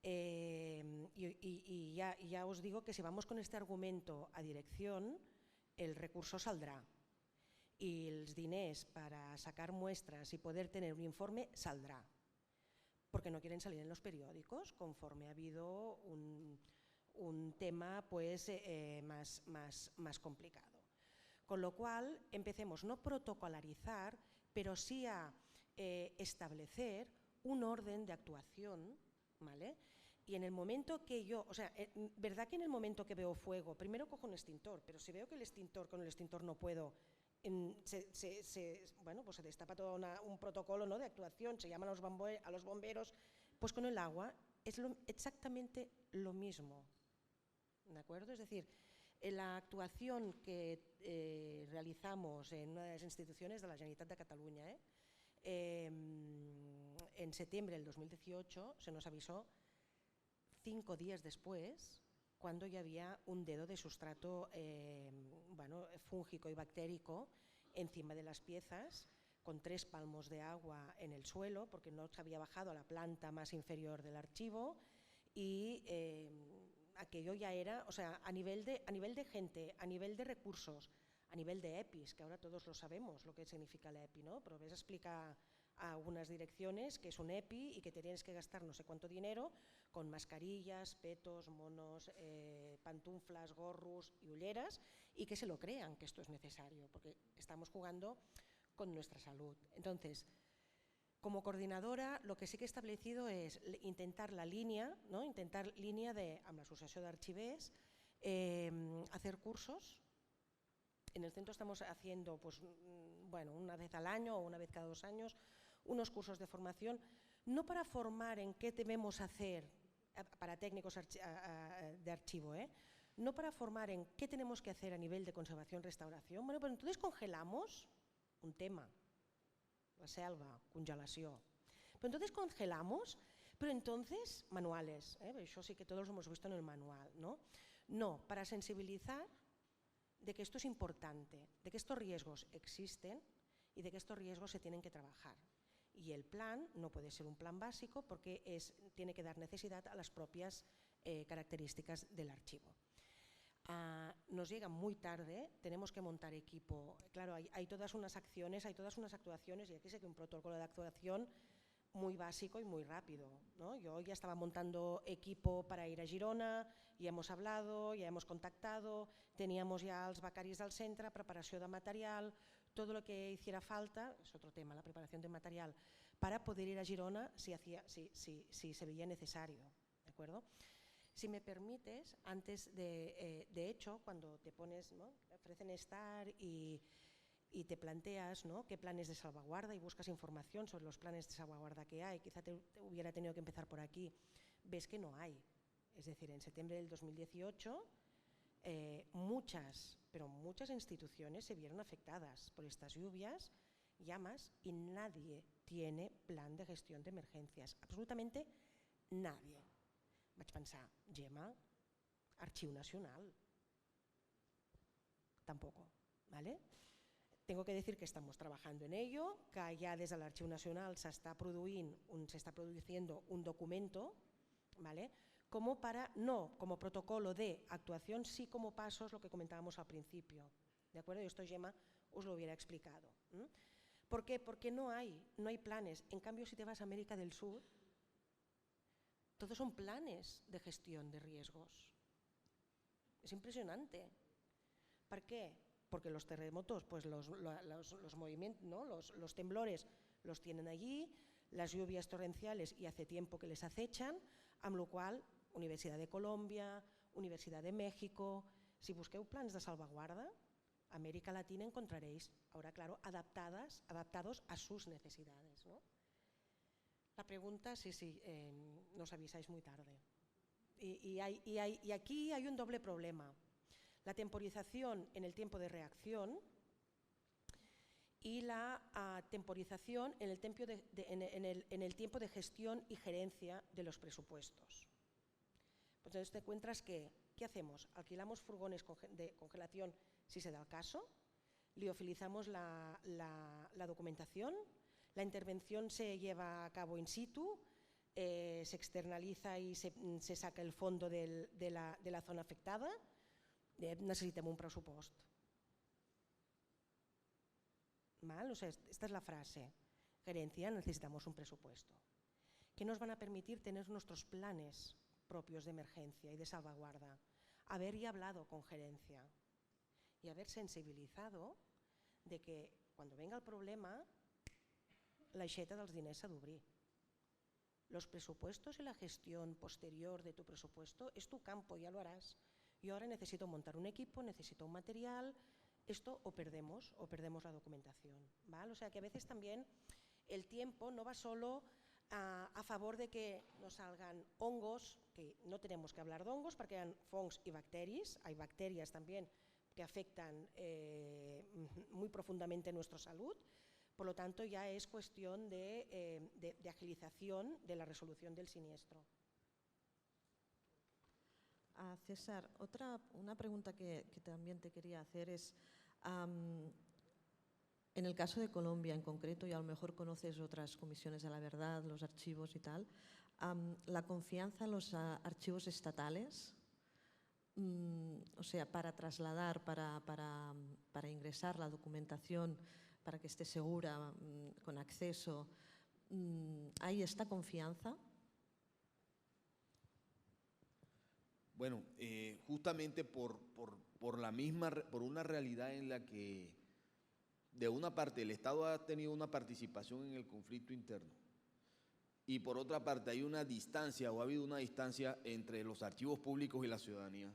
Y ya os digo que si vamos con este argumento a dirección, el recurso saldrá. Y els diners para sacar muestras y poder tener un informe saldrá, porque no quieren salir en los periódicos conforme ha habido un tema pues, más complicado. Con lo cual empecemos no a protocolarizar, pero sí a establecer un orden de actuación, ¿vale? Y en el momento que yo, o sea, verdad que en el momento que veo fuego, primero cojo un extintor, pero si veo que con el extintor no puedo, bueno, pues se destapa todo un protocolo, ¿no? De actuación, se llaman a los bomberos, pues con el agua es exactamente lo mismo, ¿de acuerdo? Es decir, la actuación que realizamos en una de las instituciones de la Generalitat de Cataluña, en septiembre del 2018 se nos avisó 5 días después, cuando ya había un dedo de sustrato bueno, fúngico y bactérico encima de las piezas, con 3 palmos de agua en el suelo, porque no se había bajado a la planta más inferior del archivo, y aquello ya era, o sea, a nivel de gente, a nivel de recursos, a nivel de EPIs, que ahora todos lo sabemos lo que significa el EPI, ¿no? Pero ves explica a algunas direcciones que es un EPI y que te tienes que gastar no sé cuánto dinero con mascarillas, petos, monos, pantuflas, gorros y ulleras, y que se lo crean que esto es necesario, porque estamos jugando con nuestra salud. Entonces, como coordinadora, lo que sí que he establecido es intentar la línia, ¿no? Intentar línia amb l'Associació d'Arxivers, hacer cursos. En el centro estamos haciendo, pues, bueno, una vez al año o una vez cada 2 años, unos cursos de formación, no para formar en qué debemos hacer para técnicos de archivo, no para formar en qué tenemos que hacer a nivel de conservación-restauración. Bueno, pero entonces congelamos un tema, la selva, congelació. Pero entonces congelamos, pero entonces manuales, eso sí que todos lo hemos visto en el manual, ¿no? No, para sensibilizar de que esto es importante, de que estos riesgos existen y de que estos riesgos se tienen que trabajar. Y el plan no puede ser un plan básico porque tiene que dar necesidad a las propias características del archivo. Nos llega muy tarde, tenemos que montar equipo. Claro, hay todas unas acciones, hay todas unas actuaciones, y aquí sé que un protocolo de actuación muy básico y muy rápido, ¿no? Yo ya estaba montando equipo para ir a Girona, ya hemos hablado, ya hemos contactado, teníamos ya els becaris del centre, preparació de material, todo lo que hiciera falta, es otro tema, la preparación de material, para poder ir a Girona si se veía necesario, ¿de acuerdo? Si me permites, antes de hecho, cuando te pones, ¿no? Te ofrecen estar y te planteas, ¿no? qué planes de salvaguarda y buscas información sobre los planes de salvaguarda que hay, quizá te hubiera tenido que empezar por aquí, ves que no hay. Es decir, en septiembre del 2018 muchas instituciones se vieron afectadas por estas lluvias, llamas, y nadie tiene plan de gestión de emergencias, absolutamente nadie. Vaig pensar, Gemma, Archiu Nacional, tampoco, ¿vale? Tengo que decir que estamos trabajando en ello, que ya desde el Archivo Nacional se está produciendo un documento, ¿vale? Como no como protocolo de actuación, sí como pasos, lo que comentábamos al principio, ¿de acuerdo? Y esto Gemma os lo hubiera explicado. ¿Por qué? Porque no hay planes. En cambio, si te vas a América del Sur, todos son planes de gestión de riesgos. Es impresionante. ¿Por qué? Porque los terremotos, pues los movimientos, ¿no? los temblores los tienen allí, las lluvias torrenciales y hace tiempo que les acechan, amb lo qual, Universidad de Colombia, Universidad de México, si busqueu plans de salvaguarda, América Latina encontraréis, ahora claro, adaptados a sus necesidades, ¿no? La pregunta, sí, nos avisáis muy tarde. Y aquí hay un doble problema. La temporización en el tiempo de reacción y la temporización en el tiempo de gestión y gerencia de los presupuestos. Entonces te encuentras que, ¿qué hacemos? Alquilamos furgones de congelación si se da el caso, liofilizamos la documentación, la intervención se lleva a cabo in situ, se externaliza y se saca el fondo de la zona afectada. Necessitem un pressupost. O sea, esta es la frase. Gerencia, necesitamos un presupuesto. Que nos van a permitir tener nuestros planes propios de emergencia y de salvaguarda. Haber ya hablado con gerencia y haber sensibilizado de que cuando venga el problema, l'aixeta dels diners s'ha d'obrir. Los presupuestos y la gestión posterior de tu presupuesto es tu campo, ya lo harás. Yo ahora necesito montar un equipo, necesito un material, esto o perdemos la documentación, ¿vale? O sea que a veces también el tiempo no va solo a favor de que no salgan hongos, que no tenemos que hablar de hongos porque hay fongs y bacterias, hay bacterias también que afectan muy profundamente nuestra salud, por lo tanto ya es cuestión de agilización de la resolución del siniestro. César, una pregunta que también te quería hacer es, en el caso de Colombia en concreto, y a lo mejor conoces otras comisiones de la verdad, los archivos y tal, la confianza en los archivos estatales, o sea, para trasladar, para ingresar la documentación, para que esté segura, con acceso, ¿hay esta confianza? Bueno, justamente por una realidad en la que de una parte el Estado ha tenido una participación en el conflicto interno y por otra parte hay una distancia o ha habido una distancia entre los archivos públicos y la ciudadanía,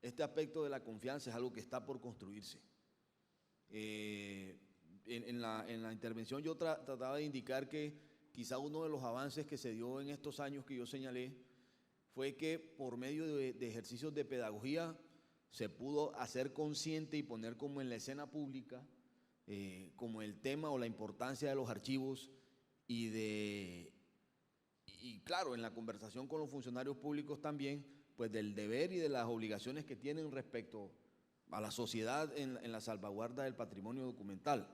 este aspecto de la confianza es algo que está por construirse. En la intervención yo trataba de indicar que quizá uno de los avances que se dio en estos años que yo señalé fue que por medio de ejercicios de pedagogía se pudo hacer consciente y poner como en la escena pública como el tema o la importancia de los archivos y claro, en la conversación con los funcionarios públicos también, pues del deber y de las obligaciones que tienen respecto a la sociedad en la salvaguarda del patrimonio documental.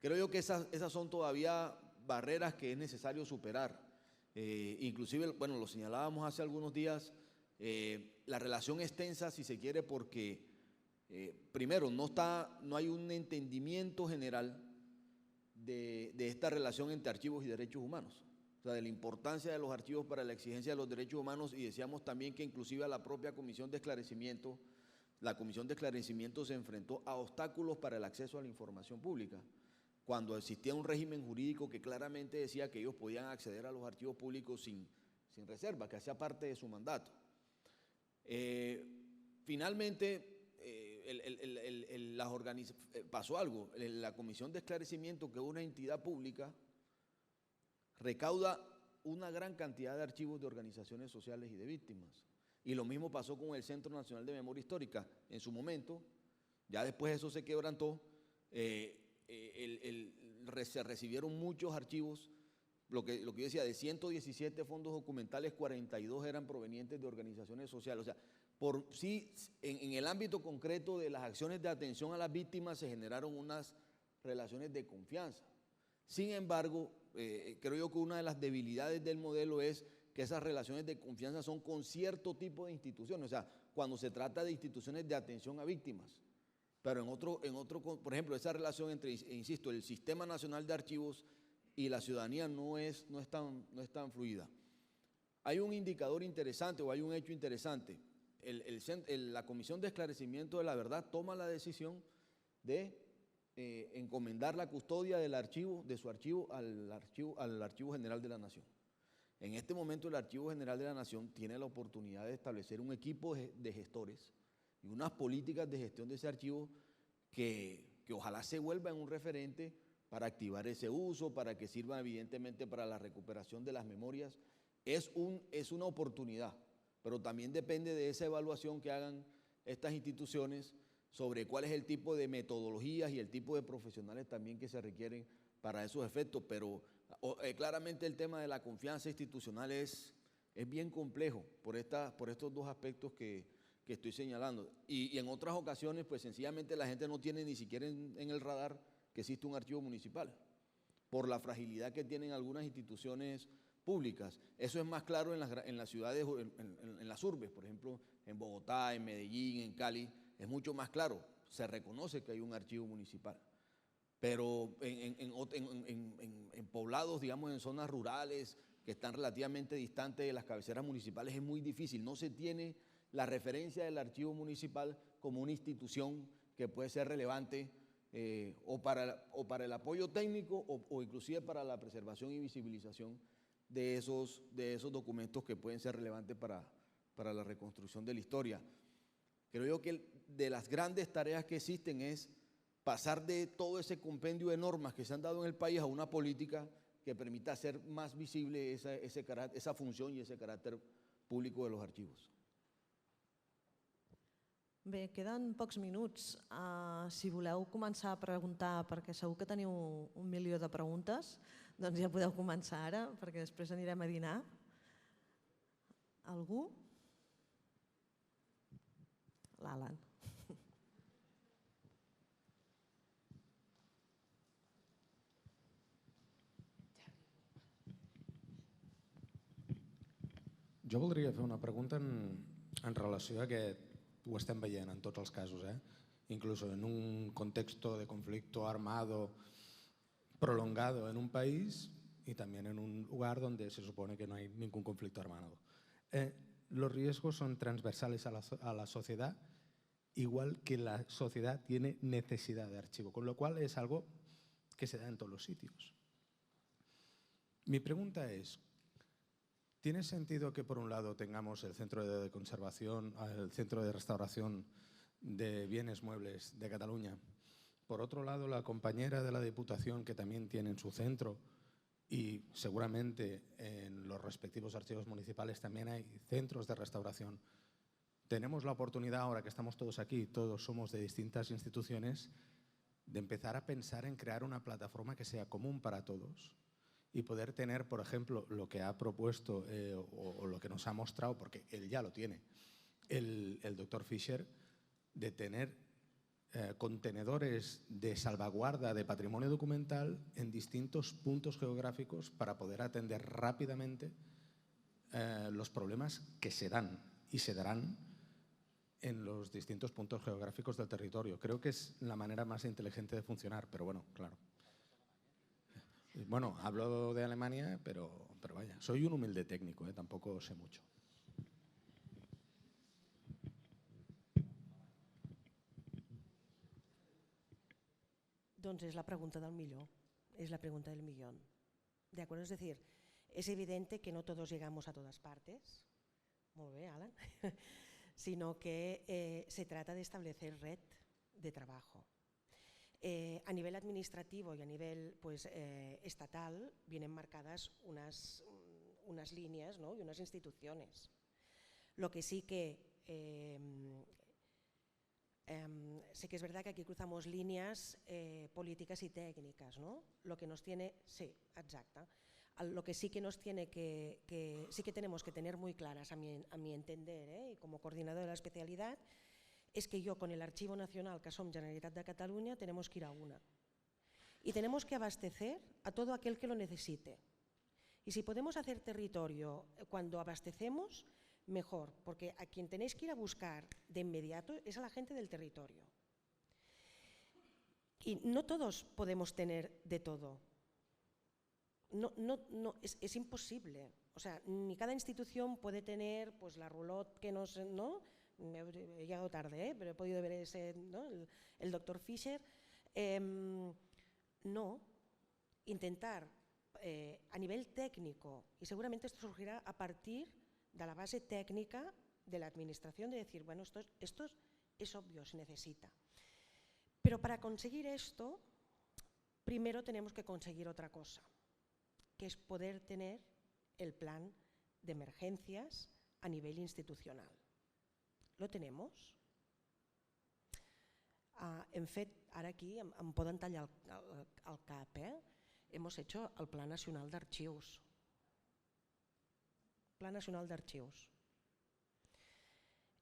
Creo yo que esas son todavía barreras que es necesario superar. Inclusive, bueno, lo señalábamos hace algunos días, la relación es tensa si se quiere porque primero no hay un entendimiento general de esta relación entre archivos y derechos humanos, o sea, de la importancia de los archivos para la exigencia de los derechos humanos, y decíamos también que inclusive a la propia Comisión de Esclarecimiento, la Comisión de Esclarecimiento se enfrentó a obstáculos para el acceso a la información pública, cuando existía un régimen jurídico que claramente decía que ellos podían acceder a los archivos públicos sin reserva, que hacía parte de su mandato. Finalmente, pasó algo. La Comisión de Esclarecimiento, que es una entidad pública, recauda una gran cantidad de archivos de organizaciones sociales y de víctimas. Y lo mismo pasó con el Centro Nacional de Memoria Histórica. En su momento, ya después eso se quebrantó, se recibieron muchos archivos, lo que yo decía, de 117 fondos documentales, 42 eran provenientes de organizaciones sociales. O sea, Sí, en el ámbito concreto de las acciones de atención a las víctimas se generaron unas relaciones de confianza. Sin embargo, creo yo que una de las debilidades del modelo es que esas relaciones de confianza son con cierto tipo de instituciones, o sea, cuando se trata de instituciones de atención a víctimas. Pero por ejemplo, esa relación entre, insisto, el Sistema Nacional de Archivos y la ciudadanía no es tan fluida. Hay un indicador interesante o hay un hecho interesante. La Comisión de Esclarecimiento de la Verdad toma la decisión de encomendar la custodia de su archivo al Archivo General de la Nación. En este momento el Archivo General de la Nación tiene la oportunidad de establecer un equipo de gestores y unas políticas de gestión de ese archivo que ojalá se vuelva en un referente para activar ese uso, para que sirva evidentemente para la recuperación de las memorias. Es una oportunidad, pero también depende de esa evaluación que hagan estas instituciones sobre cuál es el tipo de metodologías y el tipo de profesionales también que se requieren para esos efectos, pero claramente el tema de la confianza institucional es bien complejo por estos dos aspectos que estoy señalando. Y en otras ocasiones, pues sencillamente la gente no tiene ni siquiera en el radar que existe un archivo municipal, por la fragilidad que tienen algunas instituciones públicas. Eso es más claro en las ciudades, en las urbes, por ejemplo, en Bogotá, en Medellín, en Cali, es mucho más claro, se reconoce que hay un archivo municipal. Pero en poblados, digamos, en zonas rurales que están relativamente distantes de las cabeceras municipales es muy difícil, no se tiene la referencia del archivo municipal como una institución que puede ser relevante o para el apoyo técnico o inclusive para la preservación y visibilización de esos documentos que pueden ser relevantes para la reconstrucción de la historia. Creo yo que de las grandes tareas que existen es pasar de todo ese compendio de normas que se han dado en el país a una política que permita hacer más visible esa función y ese carácter público de los archivos. Bé, queden pocs minuts. Si voleu començar a preguntar, perquè segur que teniu 1.000.000 de preguntes, doncs ja podeu començar ara, perquè després anirem a dinar. Algú? L'Alan. Jo voldria fer una pregunta en relació a que ho estem veient en tots els casos, incluso en un contexto de conflicto armado prolongado en un país y también en un lugar donde se supone que no hay ningún conflicto armado. Los riesgos son transversales a la sociedad, igual que la sociedad tiene necesidad de archivo, con lo cual es algo que se da en todos los sitios. Mi pregunta es, ¿tiene sentido que por un lado tengamos el centro de conservación, el centro de restauración de bienes muebles de Cataluña? Por otro lado, la compañera de la Diputación, que también tiene su centro, y seguramente en los respectivos archivos municipales también hay centros de restauración. Tenemos la oportunidad, ahora que estamos todos aquí, todos somos de distintas instituciones, de empezar a pensar en crear una plataforma que sea común para todos y poder tener, por ejemplo, lo que ha propuesto o lo que nos ha mostrado, porque él ya lo tiene, el doctor Fischer, de tener contenedores de salvaguarda de patrimonio documental en distintos puntos geográficos para poder atender rápidamente los problemas que se dan y se darán en los distintos puntos geográficos del territorio. Creo que es la manera más inteligente de funcionar, pero bueno, claro. Bueno, hablo de Alemania, pero vaya, soy un humilde técnico, tampoco sé mucho. Doncs es la pregunta del millón, es la pregunta del millón. ¿De acuerdo? Es decir, es evidente que no todos llegamos a todas partes, muy bien, Alan, sino que se trata de establecer red de trabajo. A nivel administrativo y a nivel estatal vienen marcadas unas líneas, ¿no? Y unas instituciones. Lo que sí que sé que es verdad que aquí cruzamos líneas políticas y técnicas, ¿no? Lo que nos tiene, sí, exacte. lo que sí que nos tiene sí que tenemos que tener muy claras, a mi entender, y como coordinador de la especialidad, es que yo con el Archivo Nacional, que som Generalitat de Cataluña, tenemos que ir a una. Y tenemos que abastecer a todo aquel que lo necesite. Y si podemos hacer territorio cuando abastecemos, mejor, porque a quien tenéis que ir a buscar de inmediato es a la gente del territorio. Y no todos podemos tener de todo. No, es imposible. O sea, ni cada institución puede tener pues, la roulotte que nos... ¿no? He llegado tarde, pero he podido ver ese, ¿no? el doctor Fischer. No, intentar a nivel técnico, y seguramente esto surgirá a partir de la base técnica de la administración, de decir, bueno, esto es obvio, se necesita. Pero para conseguir esto, primero tenemos que conseguir otra cosa, que es poder tener el plan de emergencias a nivel institucional. ¿Lo tenemos? Hem fet, ara aquí em poden tallar el cap, hemos hecho el Plan Nacional d'Arxius. Plan Nacional d'Archius.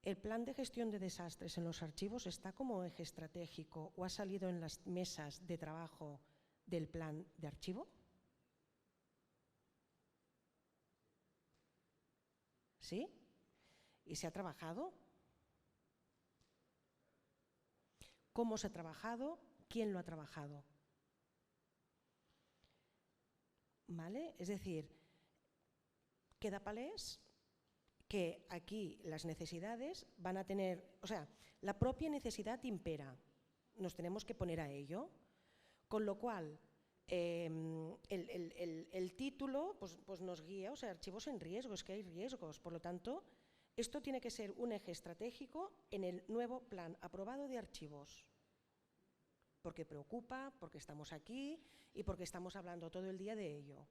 ¿El plan de gestión de desastres en los archivos está como eje estratégico o ha salido en las mesas de trabajo del plan de archivo? ¿Sí? ¿Y se ha trabajado? ¿Cómo se ha trabajado? ¿Quién lo ha trabajado? ¿Vale? Es decir, queda palés que aquí las necesidades van a tener, o sea, la propia necesidad impera, nos tenemos que poner a ello, con lo cual el título pues nos guía, o sea, archivos en riesgo, es que hay riesgos, por lo tanto, esto tiene que ser un eje estratégico en el nuevo plan aprobado de archivos, porque preocupa, porque estamos aquí y porque estamos hablando todo el día de ello.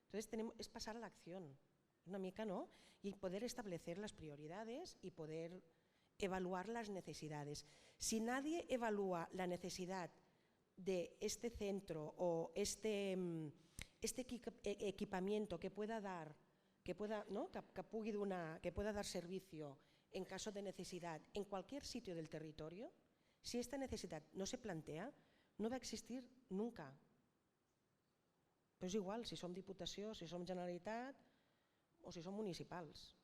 Entonces es pasar a la acción, una mica, ¿no? Y poder establecer las prioridades y poder evaluar las necesidades. Si nadie evalúa la necesidad de este centro o este equipamiento que pueda dar, que pueda dar servicio en caso de necesidad en cualquier sitio del territorio, si esta necesidad no se plantea, no va a existir nunca. Però és igual si som Diputació, si som Generalitat o si som municipals.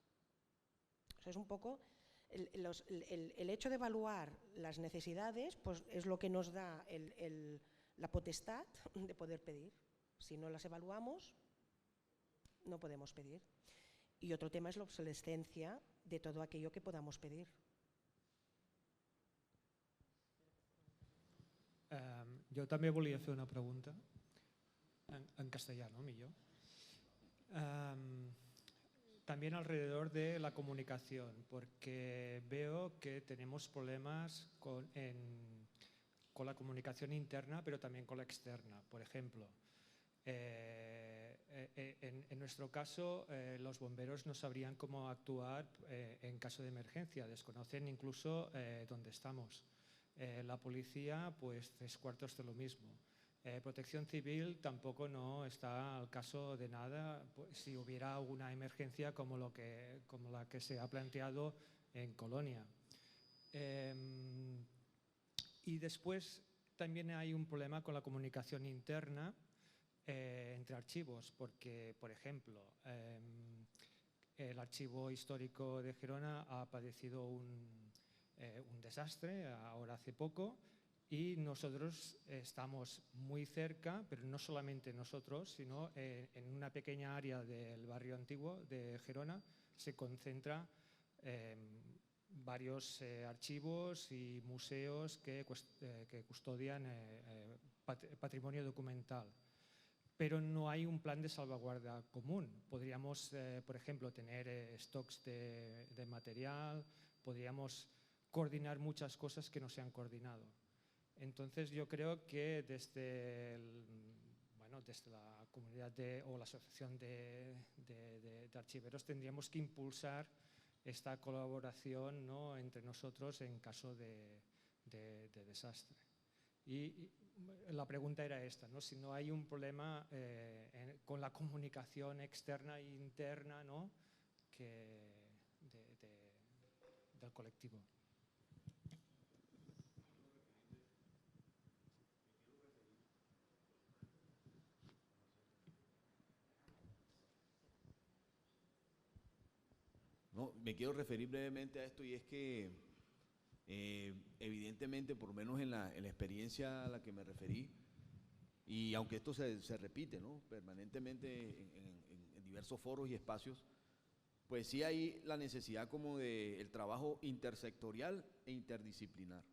Es un poco el hecho de evaluar las necesidades pues es lo que nos da la potestad de poder pedir. Si no las evaluamos, no podemos pedir. Y otro tema es la obsolescencia de todo aquello que podamos pedir. Jo també volia fer una pregunta, en castellà, ¿no? Millor. También alrededor de la comunicación, porque veo que tenemos problemas con la comunicación interna, pero también con la externa. Por ejemplo, en nuestro caso, los bomberos no sabrían cómo actuar en caso de emergencia, desconocen incluso dónde estamos. La policía, pues 3/4 de lo mismo. Protección Civil tampoco no está al caso de nada si hubiera alguna emergencia como la que se ha planteado en Colonia. Y después también hay un problema con la comunicación interna entre archivos, porque, por ejemplo, el Archivo Histórico de Gerona ha padecido un desastre ahora hace poco y nosotros estamos muy cerca, pero no solamente nosotros, sino en una pequeña área del barrio antiguo de Gerona se concentra varios archivos y museos que custodian patrimonio documental. Pero no hay un plan de salvaguarda común. Podríamos, por ejemplo, tener stocks de material, podríamos coordinar muchas cosas que no se han coordinado. Entonces yo creo que desde la comunidad o la asociación de archiveros tendríamos que impulsar esta colaboración, ¿no?, entre nosotros en caso de desastre. Y la pregunta era esta, ¿no? Si no hay un problema con la comunicación externa e interna, ¿no? Del colectivo. No, me quiero referir brevemente a esto y es que evidentemente, por lo menos en la experiencia a la que me referí, y aunque esto se repite, ¿no?, permanentemente en diversos foros y espacios, pues sí hay la necesidad como de el trabajo intersectorial e interdisciplinar.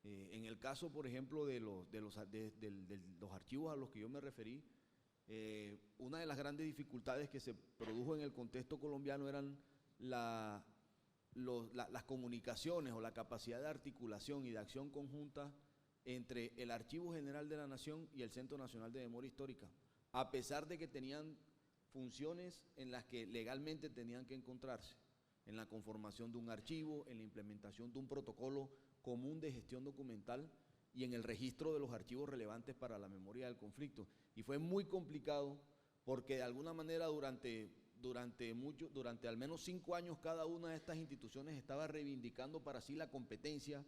En el caso, por ejemplo, de los archivos a los que yo me referí, una de las grandes dificultades que se produjo en el contexto colombiano eran las comunicaciones o la capacidad de articulación y de acción conjunta entre el Archivo General de la Nación y el Centro Nacional de Memoria Histórica, a pesar de que tenían funciones en las que legalmente tenían que encontrarse, en la conformación de un archivo, en la implementación de un protocolo común de gestión documental y en el registro de los archivos relevantes para la memoria del conflicto. Y fue muy complicado porque de alguna manera durante al menos 5 años cada una de estas instituciones estaba reivindicando para sí la competencia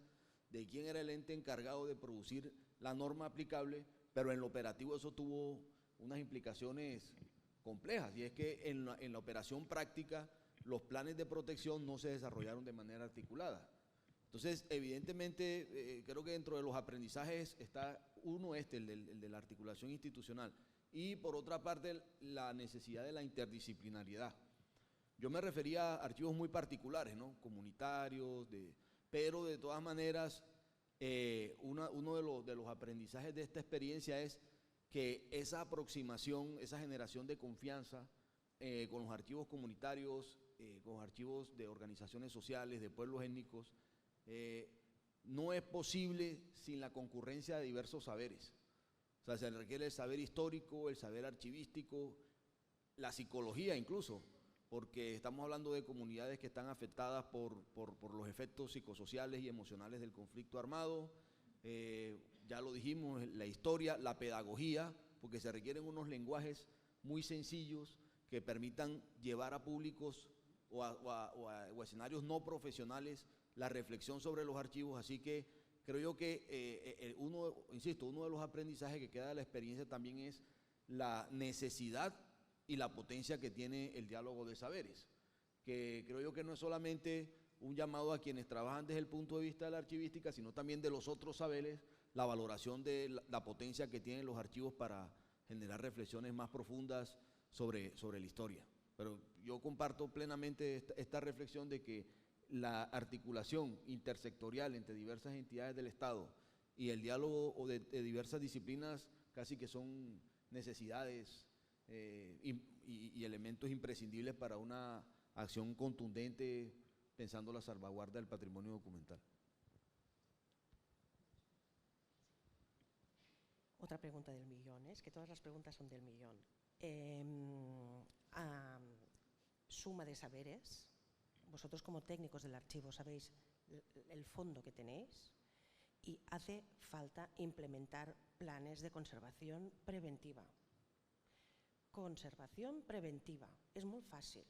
de quién era el ente encargado de producir la norma aplicable, pero en lo operativo eso tuvo unas implicaciones complejas, y es que en la operación práctica los planes de protección no se desarrollaron de manera articulada. Entonces, evidentemente, creo que dentro de los aprendizajes está el de la articulación institucional, y por otra parte la necesidad de la interdisciplinariedad. Yo me refería a archivos muy particulares, ¿no?, comunitarios, pero de todas maneras uno de los aprendizajes de esta experiencia es que esa aproximación, esa generación de confianza con los archivos comunitarios, con los archivos de organizaciones sociales, de pueblos étnicos, no es posible sin la concurrencia de diversos saberes. O sea, se requiere el saber histórico, el saber archivístico, la psicología incluso, porque estamos hablando de comunidades que están afectadas por los efectos psicosociales y emocionales del conflicto armado. Ya lo dijimos, la historia, la pedagogía, porque se requieren unos lenguajes muy sencillos que permitan llevar a públicos o a escenarios no profesionales la reflexión sobre los archivos. Así que creo yo que uno de los aprendizajes que queda de la experiencia también es la necesidad y la potencia que tiene el diálogo de saberes, que creo yo que no es solamente un llamado a quienes trabajan desde el punto de vista de la archivística, sino también de los otros saberes, la valoración de la potencia que tienen los archivos para generar reflexiones más profundas sobre la historia. Pero yo comparto plenamente esta reflexión de que la articulación intersectorial entre diversas entidades del Estado y el diálogo de diversas disciplinas casi que son necesidades y elementos imprescindibles para una acción contundente pensando la salvaguarda del patrimonio documental. Otra pregunta del millón, es que todas las preguntas son del millón. Suma de saberes, vosotros como técnicos del archivo sabéis el fondo que tenéis y hace falta implementar planes de conservación preventiva. Conservación preventiva, es muy fácil.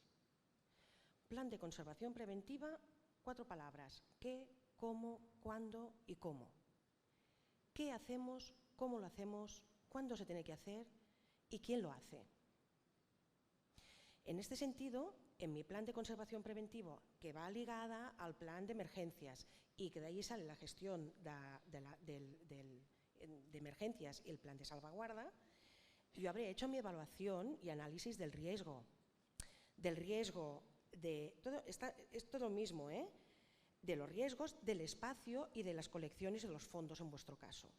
Plan de conservación preventiva, 4 palabras: qué, cómo, cuándo y cómo. ¿Qué hacemos? ¿Cómo lo hacemos? ¿Cuándo se tiene que hacer? ¿Y quién lo hace? En este sentido, en mi plan de conservación preventivo, que va ligada al plan de emergencias y que de ahí sale la gestión de emergencias y el plan de salvaguarda, yo habré hecho mi evaluación y análisis del riesgo todo, es todo mismo, de los riesgos, del espacio y de las colecciones y los fondos en vuestro caso.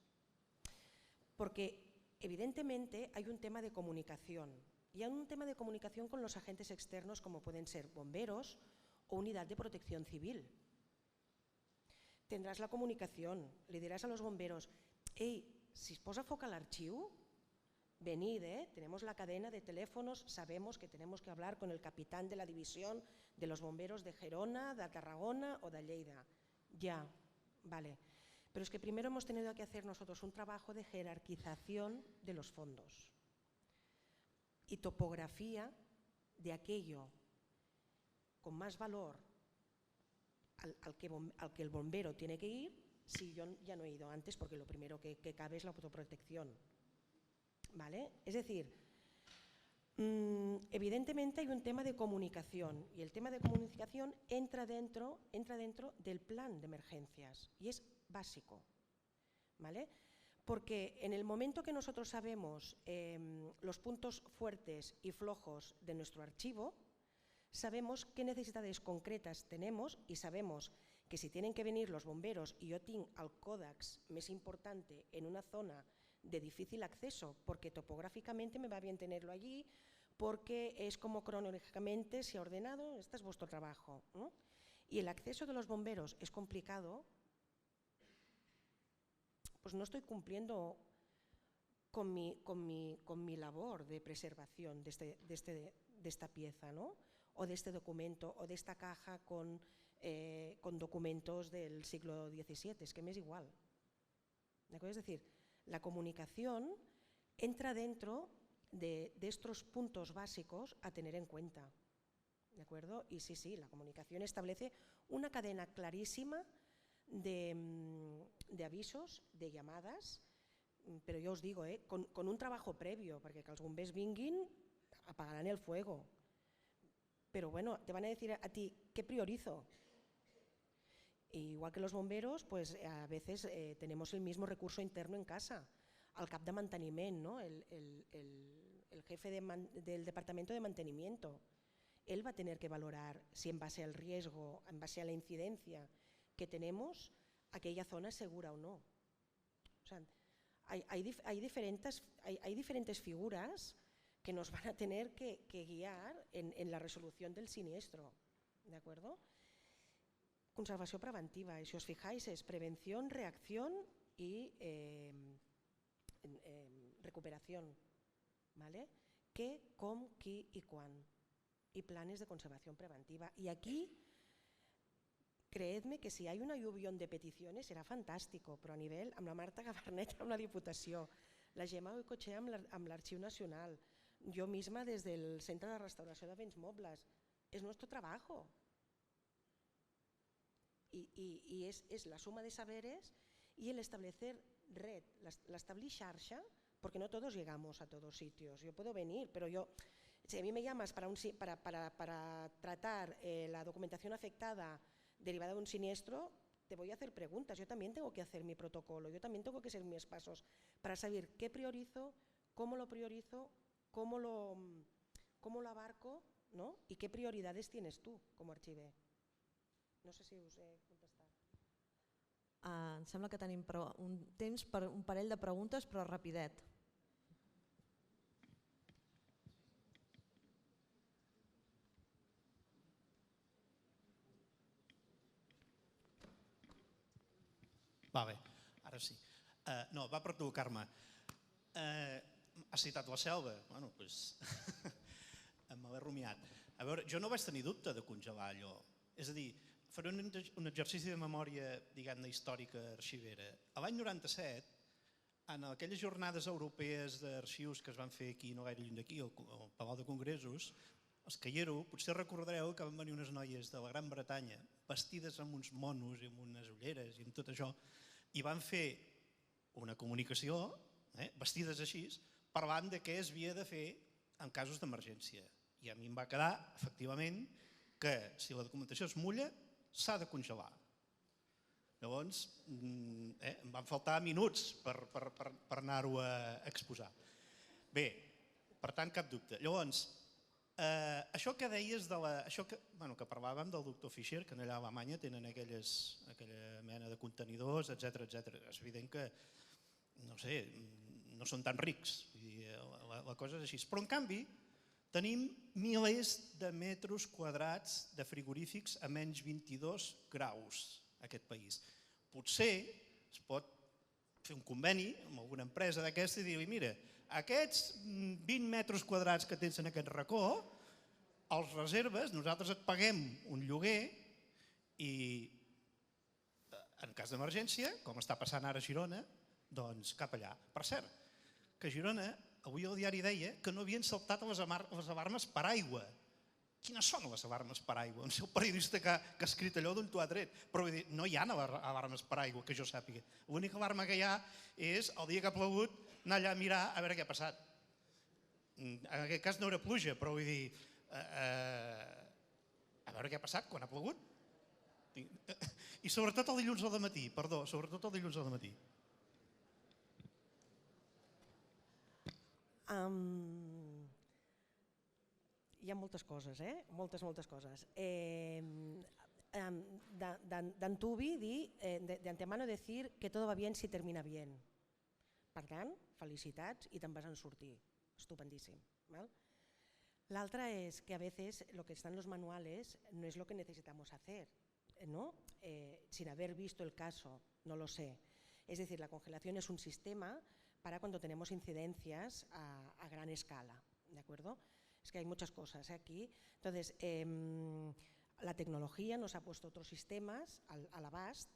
Porque evidentemente hay un tema de comunicación y hay un tema de comunicación con los agentes externos como pueden ser bomberos o unidad de protección civil. Tendrás la comunicación, le dirás a los bomberos: «Ei, si es posa foc a l'arxiu, venid, tenemos la cadena de teléfonos, sabemos que tenemos que hablar con el capitán de la división de los bomberos de Gerona, de Tarragona o de Lleida». Ya, vale. Pero es que primero hemos tenido que hacer nosotros un trabajo de jerarquización de los fondos y topografía de aquello con más valor al que el bombero tiene que ir, si yo ya no he ido antes, porque lo primero que cabe es la autoprotección. ¿Vale? Es decir, evidentemente hay un tema de comunicación y el tema de comunicación entra dentro del plan de emergencias y es básico. ¿Vale? Porque en el momento que nosotros sabemos los puntos fuertes y flojos de nuestro archivo, sabemos qué necesidades concretas tenemos y sabemos que si tienen que venir los bomberos i jo tinc el còdex més importante en una zona de difícil acceso, porque topográficamente me va bien tenerlo allí, porque es como cronológicamente se ha ordenado, este es vuestro trabajo, ¿no? Y el acceso de los bomberos es complicado, pues no estoy cumpliendo con mi labor de preservación de esta pieza, ¿no? O de este documento, o de esta caja con documentos del siglo XVII, es que me es igual. ¿De acuerdo? Es decir, la comunicación entra dentro de estos puntos básicos a tener en cuenta. ¿De acuerdo? Y sí, la comunicación establece una cadena clarísima de avisos, de llamadas, pero yo os digo, con un trabajo previo, porque que els bombers vinguin, apagarán el fuego. Pero bueno, te van a decir a ti, ¿qué priorizo? Igual que los bomberos, pues a veces tenemos el mismo recurso interno en casa, al cap de manteniment, ¿no? El jefe del departamento de mantenimiento. Él va a tener que valorar si en base al riesgo, en base a la incidencia que tenemos, aquella zona es segura o no. O sea, hay diferentes figuras que nos van a tener que guiar en la resolución del siniestro, ¿de acuerdo? Conservació preventiva, y si os fijáis es prevención, reacción y recuperación, ¿vale? ¿Qué, com, qui y quan? Y planes de conservación preventiva. Y aquí, creedme que si hay un alluvión de peticiones serà fantàstico, però a nivell, amb la Marta Gabarnet, amb la Diputació, la Gemma Goicoechea amb l'Arxiu Nacional, yo misma desde el Centre de Restauració de Béns Mobles, es nuestro trabajo. Y es la suma de saberes y el establecer red, l'establir xarxa, porque no todos llegamos a todos sitios. Yo puedo venir, pero si a mí me llamas para tratar la documentación afectada derivada de un siniestro, te voy a hacer preguntas. Yo también tengo que hacer mi protocolo, yo también tengo que hacer mis pasos para saber qué priorizo, cómo lo abarco, ¿no? Y qué prioridades tienes tú como arxiver. No sé si us he contestat. Em sembla que tenim un temps per un parell de preguntes, però rapidet. Va bé, ara sí. No, va per tu, Carme. Has citat la selva? Bueno, doncs me l'he rumiat. A veure, jo no vaig tenir dubte de congelar allò. És a dir, faré un exercici de memòria, diguem-ne, històrica arxivera. A l'any 97, en aquelles jornades europees d'arxius que es van fer aquí, no gaire lluny d'aquí, al Palau de Congressos, els que hi éreu, potser recordareu que van venir unes noies de la Gran Bretanya vestides amb uns monos i amb unes ulleres i amb tot això, i van fer una comunicació, vestides així, parlant de què es havia de fer en casos d'emergència. I a mi em va quedar, efectivament, que si la documentació es mulla, s'ha de congelar. Llavors, em van faltar minuts per anar-ho a exposar. Bé, per tant, cap dubte. Llavors, això que deies, que parlàvem del doctor Fischer, que allà a Alemanya tenen aquella mena de contenidors, etc. És evident que, no sé, no són tan rics, la cosa és així. Però, en canvi, tenim milers de metres quadrats de frigorífics a menys 22 graus a aquest país. Potser es pot fer un conveni amb alguna empresa d'aquesta i dir-li, mira, aquests 20 metres quadrats que tens en aquest racó, els reserves, nosaltres et paguem un lloguer i en cas d'emergència, com està passant ara a Girona, doncs cap allà. Per cert, que a Girona, avui el diari deia que no havien saltat les alarmes per aigua. Quines són les alarmes per aigua? No sé el periodista que ha escrit allò d'on t'ho ha tret, però vull dir, no hi ha alarmes per aigua, que jo sàpiga. L'única alarma que hi ha és el dia que ha plogut anar allà a mirar a veure què ha passat. En aquest cas no era pluja, però vull dir, a veure què ha passat quan ha plogut. I sobretot el dilluns al dematí, perdó, sobretot el dilluns al dematí. Hi ha moltes coses, moltes coses. D'antuvi dir, de antemano decir que todo va bien si termina bien. Per tant, felicitats i te'n vas en sortir. Estupendíssim. L'altra es que a veces lo que está en los manuales no es lo que necesitamos hacer, ¿no? Sin haber visto el caso, no lo sé. Es decir, la congelación es un sistema para cuando tenemos incidencias a gran escala, ¿de acuerdo? Es que hay muchas cosas aquí. Entonces, la tecnología nos ha puesto otros sistemas al abast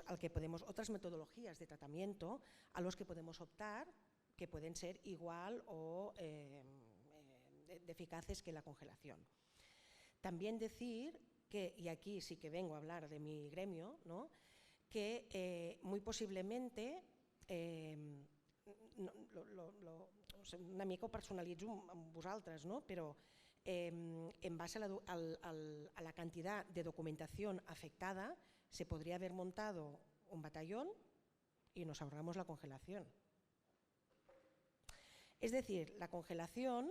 al que podemos, otras metodologías de tratamiento a los que podemos optar, que pueden ser igual o de eficaces que la congelación. También decir que, y aquí sí que vengo a hablar de mi gremio, ¿no?, que muy posiblemente, una mica ho personalitzo amb vosaltres, ¿no?, però en base a la cantidad de documentación afectada se podría haber montado un batallón y nos ahorramos la congelación. Es decir, la congelación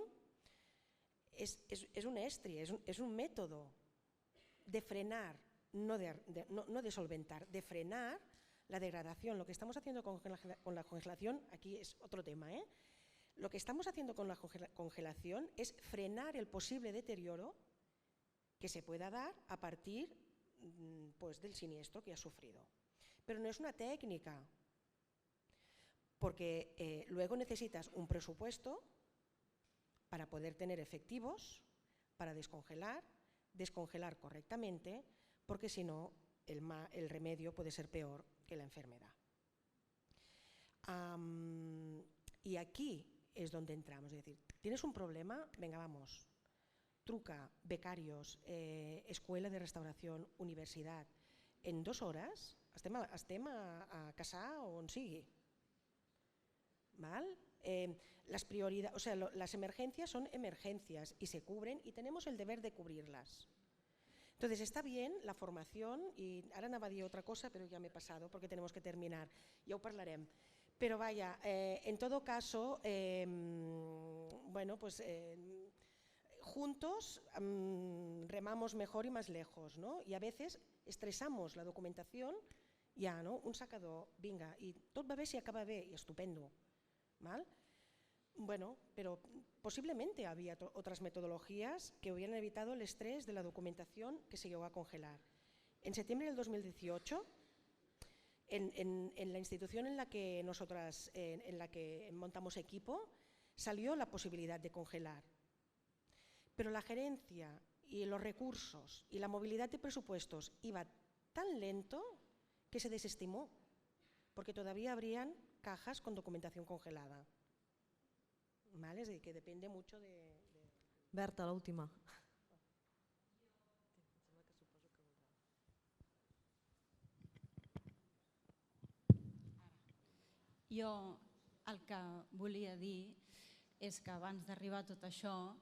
es un estri, es un método de frenar, no de solventar, de frenar la degradación. Lo que estamos haciendo con la congelación, aquí es otro tema, lo que estamos haciendo con la congelación es frenar el posible deterioro que se pueda dar a partir pues, del siniestro que ha sufrido. Pero no es una técnica, porque luego necesitas un presupuesto para poder tener efectivos, para descongelar correctamente, porque si no el remedio puede ser peor que la enfermedad. Y aquí es donde entramos, es decir, ¿tienes un problema? Venga, vamos, truca, becarios, escuela de restauración, universidad, en 2 hores estem a Cassà o on sigui. Las emergencias son emergencias y se cubren y tenemos el deber de cubrirlas. Entonces está bien la formación, y ahora anava a dir otra cosa, pero ya me he pasado porque tenemos que terminar, ya ho parlarem. Pero vaya, en todo caso, bueno, pues juntos remamos mejor y más lejos, ¿no? Y a veces estresamos la documentación, ya, ¿no? Un sacador, vinga, y tot va bé si acaba bé, y estupendo, ¿mal? Bueno, pero posiblemente había otras metodologías que hubieran evitado el estrés de la documentación que se llegó a congelar. En septiembre del 2018, en la institución en la que montamos equipo, salió la posibilidad de congelar. Pero la gerencia y los recursos y la movilidad de presupuestos iba tan lento que se desestimó, porque todavía habrían cajas con documentación congelada. ¿Vale? Es decir, que depende mucho de... Berta, l'última. Jo el que volia dir és que abans d'arribar a tot això,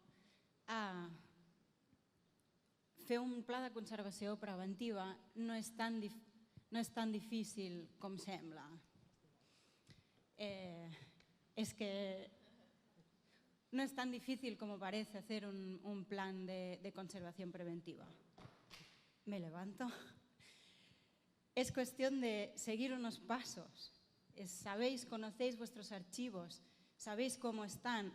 fer un pla de conservació preventiva no és tan difícil com sembla. Es que no es tan difícil como parece hacer un plan de conservación preventiva. Me levanto. Es cuestión de seguir unos pasos. Sabéis, conocéis vuestros archivos, sabéis cómo están.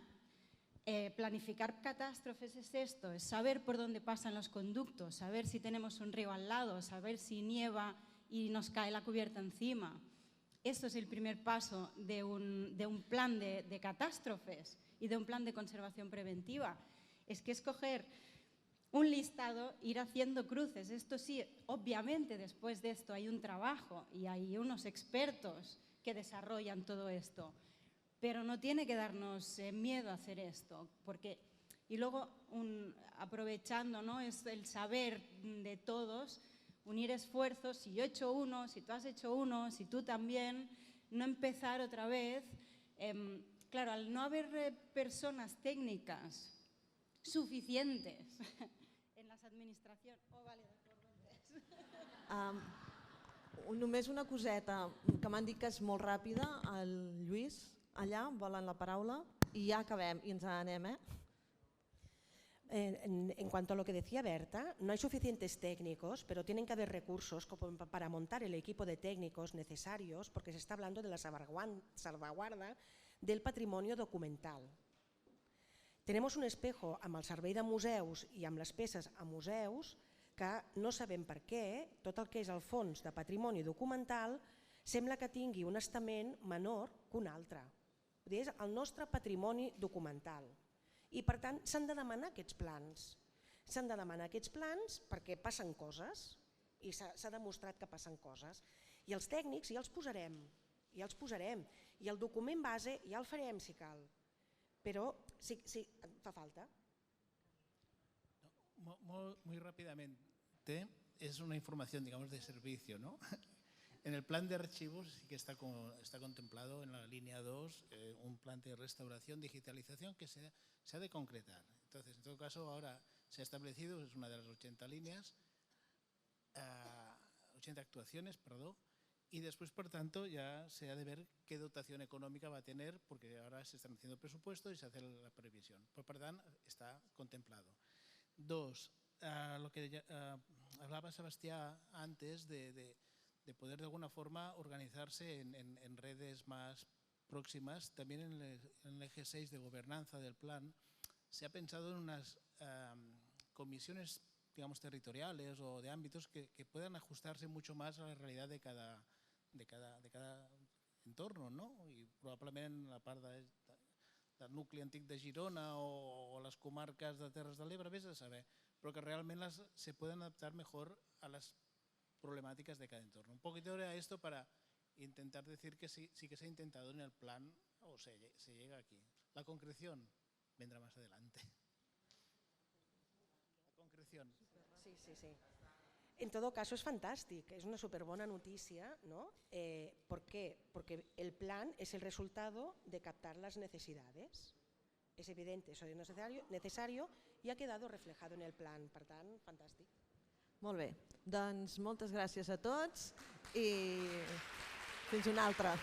Planificar catástrofes es esto, es saber por dónde pasan los conductos, saber si tenemos un río al lado, saber si nieva y nos cae la cubierta encima. Esto es el primer paso de un plan de catástrofes y de un plan de conservación preventiva. Es que es coger un listado, ir haciendo cruces. Esto sí, obviamente después de esto hay un trabajo y hay unos expertos que desarrollan todo esto, pero no tiene que darnos miedo hacer esto, porque, y luego aprovechando, ¿no?, es el saber de todos, unir esfuerzos. Si yo he hecho uno, si tú has hecho uno, si tú también, no empezar otra vez. Claro, al no haber personas técnicas suficientes en las administracions... Oh, vale, d'acord, Només una coseta, que m'han dit que és molt ràpida. El Lluís, allà, volen la paraula i ja acabem i ens n'anem, En cuanto a lo que decía Berta, no hay suficientes técnicos, pero tienen que haber recursos para montar el equipo de técnicos necesarios, porque se está hablando de la salvaguarda del patrimonio documental. Tenemos un espejo amb el servei de museus i amb les peces a museus que no sabem per què tot el que és el fons de patrimoni documental sembla que tingui un estament menor que un altre. És el nostre patrimoni documental. I per tant s'han de demanar aquests plans. S'han de demanar aquests plans perquè passen coses i s'ha demostrat que passen coses. I els tècnics ja els posarem, i el document base ja el farem si cal, però sí, fa falta. Muy rápidamente, es una información, digamos, de servicio, ¿no? En el plan de archivos sí que está contemplado en la línea 2 un plan de restauración, digitalización que se ha de concretar. Entonces, en todo caso, ahora se ha establecido, es una de las 80 líneas, 80 actuaciones, perdón, y después, por tanto, ya se ha de ver qué dotación económica va a tener, porque ahora se están haciendo presupuestos y se hace la previsión. Por tant, está contemplado. Dos, lo que hablaba Sebastián antes de poder de alguna forma organizarse en redes más próximas. También en el eje 6 de gobernanza del plan se ha pensado en unas comisiones, digamos, territoriales o de ámbitos que puedan ajustarse mucho más a la realidad de cada entorno, ¿no? Y probablement la part del nucli antic de Girona o les comarques de Terres de l'Ebre, vés a saber, però que realment se pueden adaptar mejor a las problemáticas de cada entorno. Un poquito era esto para intentar decir que sí que se ha intentado en el plan o se llega aquí. La concreción vendrá más adelante. La concreción. Sí. En todo caso es fantástico, es una súper buena noticia, ¿no? ¿Por qué? Porque el plan es el resultado de captar las necesidades. Es evidente, eso es necesario y ha quedado reflejado en el plan, per tant, fantàstic. Molt bé, doncs moltes gràcies a tots i fins una altra.